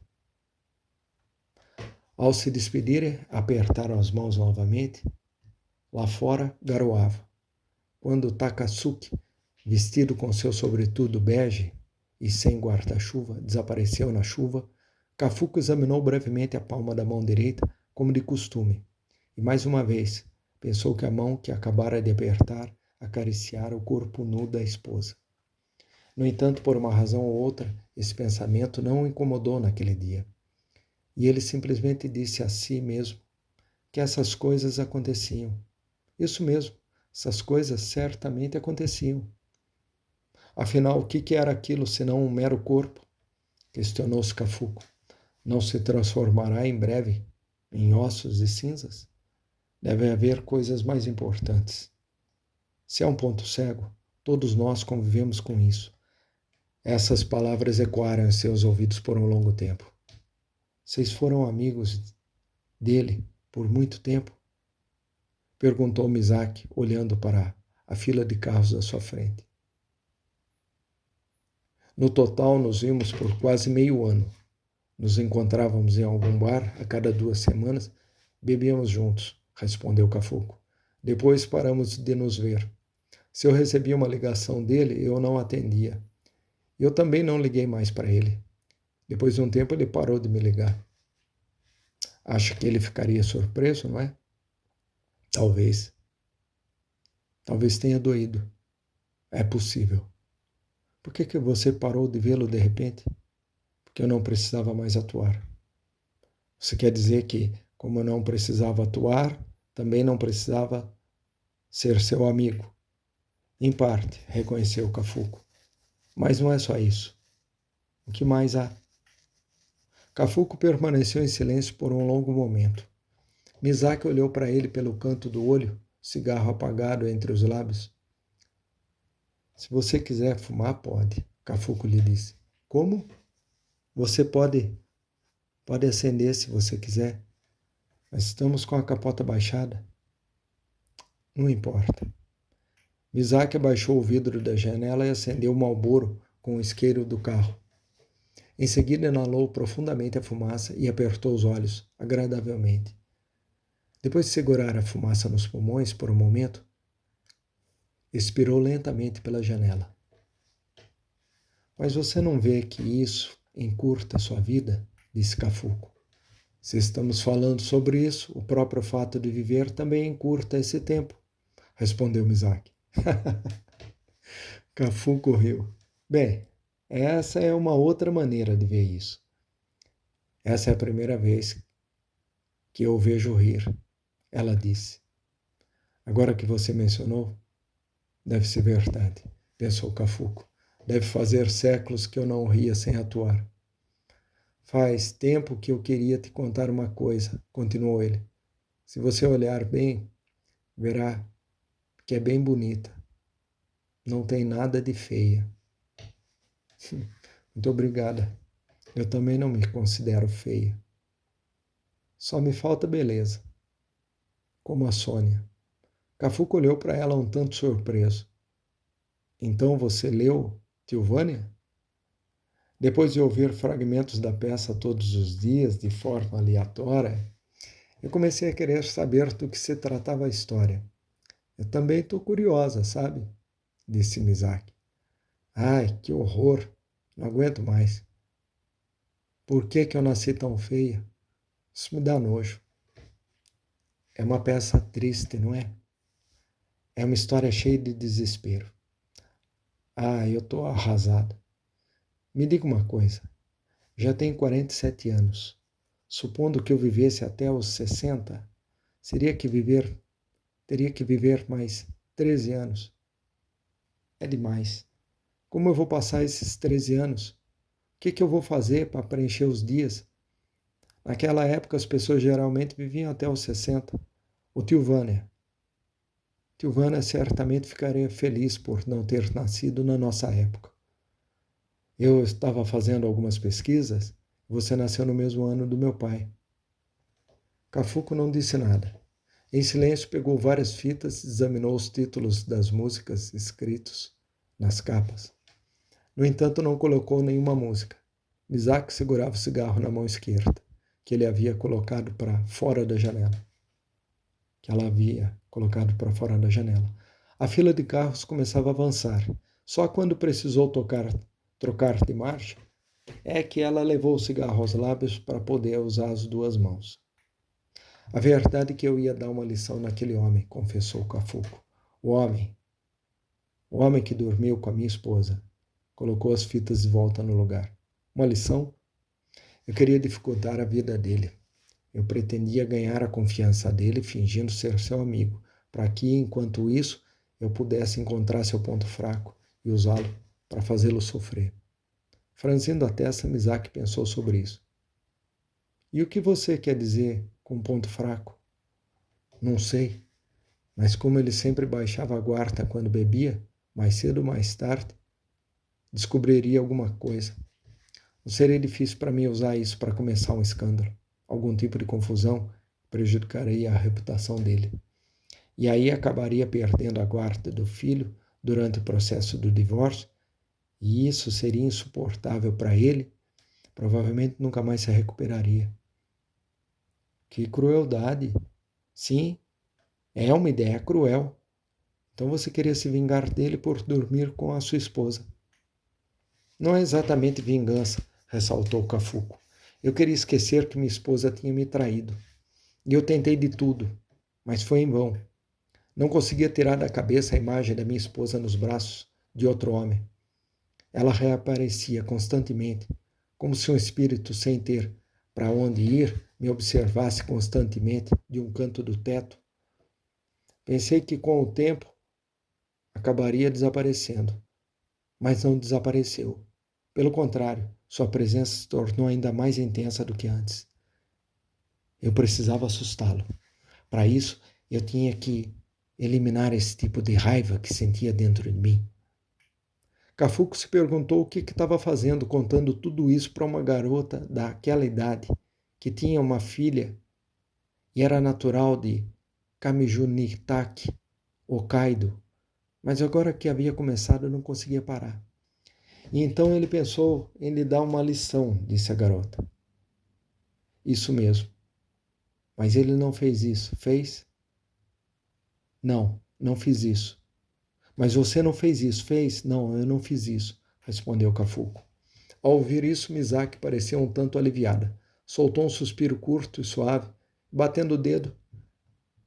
Ao se despedirem, apertaram as mãos novamente. Lá fora garoava, quando Takatsuki vestido com seu sobretudo bege e sem guarda-chuva, desapareceu na chuva. Cafuco examinou brevemente a palma da mão direita, como de costume, e mais uma vez pensou que a mão que acabara de apertar acariciara o corpo nu da esposa. No entanto, por uma razão ou outra, esse pensamento não o incomodou naquele dia. E ele simplesmente disse a si mesmo que essas coisas aconteciam. Isso mesmo, essas coisas certamente aconteciam. Afinal, o que era aquilo senão um mero corpo? Questionou-se Cafuco. Não se transformará em breve em ossos e cinzas? Deve haver coisas mais importantes. Se é um ponto cego, todos nós convivemos com isso. Essas palavras ecoaram em seus ouvidos por um longo tempo. Vocês foram amigos dele por muito tempo? Perguntou Misaki, olhando para a fila de carros à sua frente. No total, nos vimos por quase meio ano. Nos encontrávamos em algum bar a cada 2 semanas, bebíamos juntos, respondeu Cafuco. Depois paramos de nos ver. Se eu recebia uma ligação dele, eu não atendia. Eu também não liguei mais para ele. Depois de um tempo, ele parou de me ligar. Acho que ele ficaria surpreso, não é? Talvez. Talvez tenha doído. É possível. Por que você parou de vê-lo de repente? Porque eu não precisava mais atuar. Você quer dizer que, como eu não precisava atuar, também não precisava ser seu amigo? Em parte, reconheceu Cafuco. Mas não é só isso. O que mais há? Cafuco permaneceu em silêncio por um longo momento. Misaki olhou para ele pelo canto do olho, cigarro apagado entre os lábios. Se você quiser fumar, pode, Cafuco lhe disse. Como? Você pode acender se você quiser. Mas estamos com a capota baixada. Não importa. Misaki abaixou o vidro da janela e acendeu o Marlboro com o isqueiro do carro. Em seguida, inalou profundamente a fumaça e apertou os olhos, agradavelmente. Depois de segurar a fumaça nos pulmões por um momento, expirou lentamente pela janela. Mas você não vê que isso encurta sua vida? Disse Cafuco. Se estamos falando sobre isso, o próprio fato de viver também encurta esse tempo, respondeu Misaki. Cafuco riu. Bem, essa é uma outra maneira de ver isso. Essa é a primeira vez que eu o vejo rir, ela disse. Agora que você mencionou, deve ser verdade, pensou Cafuco. Deve fazer séculos que eu não ria sem atuar. Faz tempo que eu queria te contar uma coisa, continuou ele. Se você olhar bem, verá que é bem bonita. Não tem nada de feia. Muito obrigada. Eu também não me considero feia. Só me falta beleza. Como a Sônia. Cafuco olhou para ela um tanto surpreso. Então você leu Tilvânia? Depois de ouvir fragmentos da peça todos os dias, de forma aleatória, eu comecei a querer saber do que se tratava a história. Eu também estou curiosa, sabe? Disse Misaki. Ai, que horror! Não aguento mais. Por que eu nasci tão feia? Isso me dá nojo. É uma peça triste, não é? É uma história cheia de desespero. Ah, eu estou arrasado. Me diga uma coisa. Já tenho 47 anos. Supondo que eu vivesse até os 60, teria que viver mais 13 anos. É demais. Como eu vou passar esses 13 anos? O que eu vou fazer para preencher os dias? Naquela época, as pessoas geralmente viviam até os 60. O Tilvânia certamente ficaria feliz por não ter nascido na nossa época. Eu estava fazendo algumas pesquisas. Você nasceu no mesmo ano do meu pai. Cafuco não disse nada. Em silêncio, pegou várias fitas e examinou os títulos das músicas escritos nas capas. No entanto, não colocou nenhuma música. Misaki segurava o cigarro na mão esquerda, que ele havia colocado para fora da janela. A fila de carros começava a avançar. Só quando precisou trocar de marcha é que ela levou o cigarro aos lábios para poder usar as duas mãos. A verdade é que eu ia dar uma lição naquele homem, confessou Cafuco. O homem que dormiu com a minha esposa, colocou as fitas de volta no lugar. Uma lição? Eu queria dificultar a vida dele. Eu pretendia ganhar a confiança dele fingindo ser seu amigo, para que, enquanto isso, eu pudesse encontrar seu ponto fraco e usá-lo para fazê-lo sofrer. Franzindo a testa, Misaki pensou sobre isso. E o que você quer dizer com ponto fraco? Não sei, mas como ele sempre baixava a guarda quando bebia, mais cedo ou mais tarde, descobriria alguma coisa. Não seria difícil para mim usar isso para começar um escândalo, algum tipo de confusão que prejudicaria a reputação dele. E aí acabaria perdendo a guarda do filho durante o processo do divórcio, e isso seria insuportável para ele, provavelmente nunca mais se recuperaria. Que crueldade! Sim, é uma ideia cruel. Então você queria se vingar dele por dormir com a sua esposa. Não é exatamente vingança, ressaltou Cafuco. Eu queria esquecer que minha esposa tinha me traído. E eu tentei de tudo, mas foi em vão. Não conseguia tirar da cabeça a imagem da minha esposa nos braços de outro homem. Ela reaparecia constantemente, como se um espírito sem ter para onde ir me observasse constantemente de um canto do teto. Pensei que com o tempo acabaria desaparecendo, mas não desapareceu. Pelo contrário, sua presença se tornou ainda mais intensa do que antes. Eu precisava assustá-lo. Para isso, eu tinha que eliminar esse tipo de raiva que sentia dentro de mim. Cafuco se perguntou o que estava fazendo, contando tudo isso para uma garota daquela idade, que tinha uma filha e era natural de Kamijunitaki, Hokkaido, mas agora que havia começado não conseguia parar. E então ele pensou em lhe dar uma lição, disse a garota. Isso mesmo. Mas ele não fez isso, fez? Não, não fiz isso. Mas você não fez isso, fez? Não, eu não fiz isso, respondeu Cafuco. Ao ouvir isso, Misaki parecia um tanto aliviada. Soltou um suspiro curto e suave, batendo o dedo,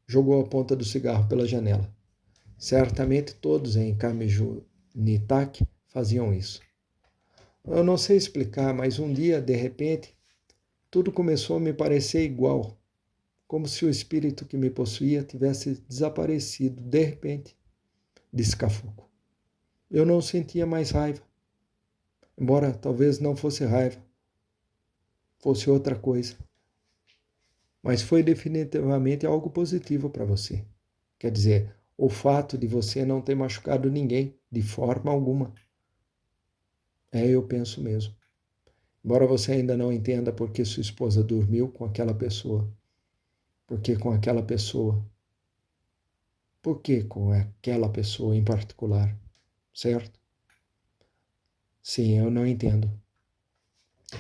jogou a ponta do cigarro pela janela. Certamente todos em Kamijunitaki faziam isso. Eu não sei explicar, mas um dia, de repente, tudo começou a me parecer igual, como se o espírito que me possuía tivesse desaparecido de repente, disse Cafuco. Eu não sentia mais raiva, embora talvez não fosse raiva, fosse outra coisa. Mas foi definitivamente algo positivo para você. Quer dizer, o fato de você não ter machucado ninguém, de forma alguma. Eu penso mesmo. Embora você ainda não entenda por que sua esposa dormiu com aquela pessoa. Porque com aquela pessoa. Por que com aquela pessoa em particular? Certo? Sim, eu não entendo.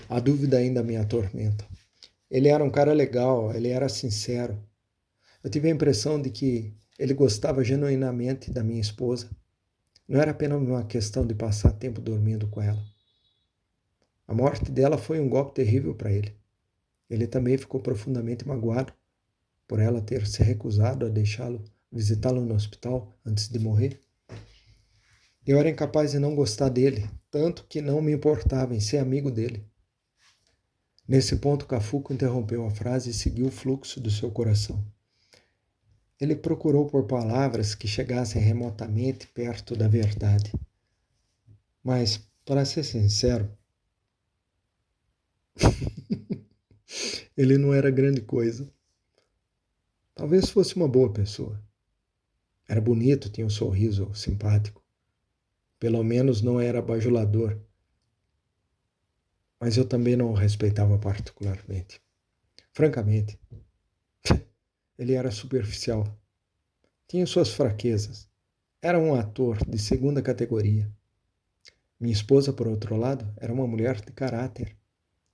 A dúvida ainda me atormenta. Ele era um cara legal, ele era sincero. Eu tive a impressão de que ele gostava genuinamente da minha esposa. Não era apenas uma questão de passar tempo dormindo com ela. A morte dela foi um golpe terrível para ele. Ele também ficou profundamente magoado por ela ter se recusado a deixá-lo visitá-lo no hospital antes de morrer. Eu era incapaz de não gostar dele, tanto que não me importava em ser amigo dele. Nesse ponto, Cafuco interrompeu a frase e seguiu o fluxo do seu coração. Ele procurou por palavras que chegassem remotamente perto da verdade. Mas, para ser sincero, ele não era grande coisa. Talvez fosse uma boa pessoa. Era bonito, tinha um sorriso simpático. Pelo menos não era bajulador. Mas eu também não o respeitava particularmente. Francamente, ele era superficial. Tinha suas fraquezas. Era um ator de segunda categoria. Minha esposa, por outro lado, era uma mulher de caráter,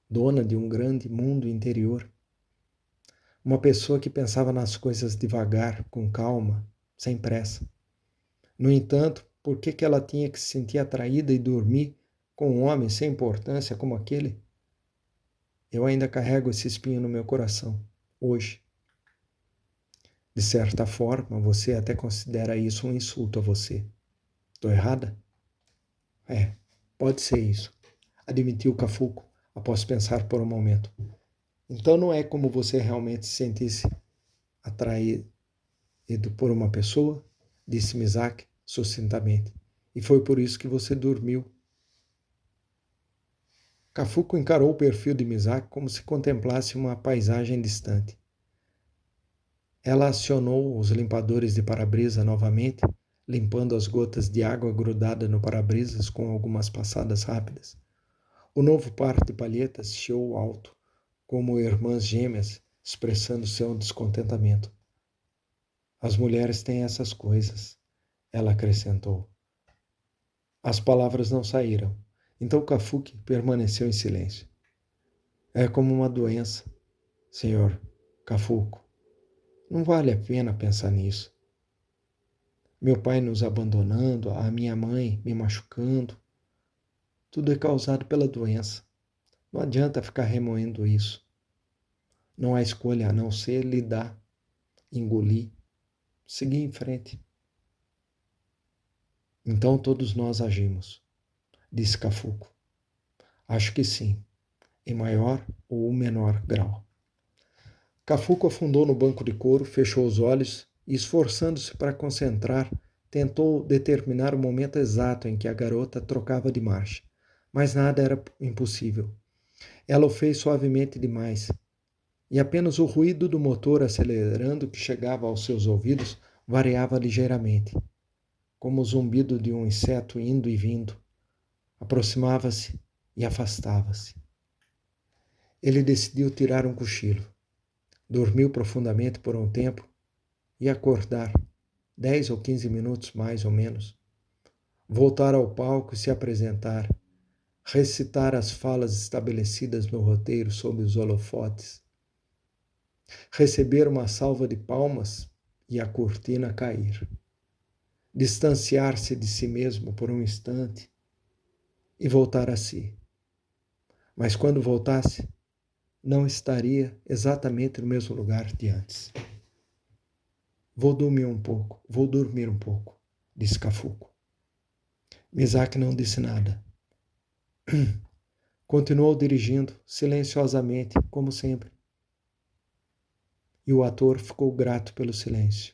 dona de um grande mundo interior. Uma pessoa que pensava nas coisas devagar, com calma, sem pressa. No entanto, Por que que ela tinha que se sentir atraída e dormir com um homem sem importância como aquele? Eu ainda carrego esse espinho no meu coração, hoje. De certa forma, você até considera isso um insulto a você. Estou errada? É, pode ser isso, admitiu Cafuco, após pensar por um momento. Então não é como você realmente se sentisse atraído por uma pessoa? Disse Misak sucintamente. E foi por isso que você dormiu. Cafuco encarou o perfil de Misak como se contemplasse uma paisagem distante. Ela acionou os limpadores de para-brisa novamente, limpando as gotas de água grudada no para-brisas com algumas passadas rápidas. O novo par de palhetas chiou alto, como irmãs gêmeas, expressando seu descontentamento. As mulheres têm essas coisas, ela acrescentou. As palavras não saíram, então Cafuque permaneceu em silêncio. É como uma doença, senhor Cafuco. Não vale a pena pensar nisso. Meu pai nos abandonando, a minha mãe me machucando. Tudo é causado pela doença. Não adianta ficar remoendo isso. Não há escolha a não ser lidar, engolir, seguir em frente. Então todos nós agimos, disse Cafuco. Acho que sim, em maior ou menor grau. Cafuco afundou no banco de couro, fechou os olhos e, esforçando-se para concentrar, tentou determinar o momento exato em que a garota trocava de marcha. Mas nada era impossível. Ela o fez suavemente demais, e apenas o ruído do motor acelerando que chegava aos seus ouvidos variava ligeiramente, como o zumbido de um inseto indo e vindo. Aproximava-se e afastava-se. Ele decidiu tirar um cochilo. Dormiu profundamente por um tempo e acordar, 10 ou 15 minutos mais ou menos. Voltar ao palco e se apresentar, recitar as falas estabelecidas no roteiro sob os holofotes, receber uma salva de palmas e a cortina cair, distanciar-se de si mesmo por um instante e voltar a si. Mas quando voltasse, não estaria exatamente no mesmo lugar de antes. Vou dormir um pouco, disse Cafuco. Misak não disse nada. Continuou dirigindo, silenciosamente, como sempre. E o ator ficou grato pelo silêncio.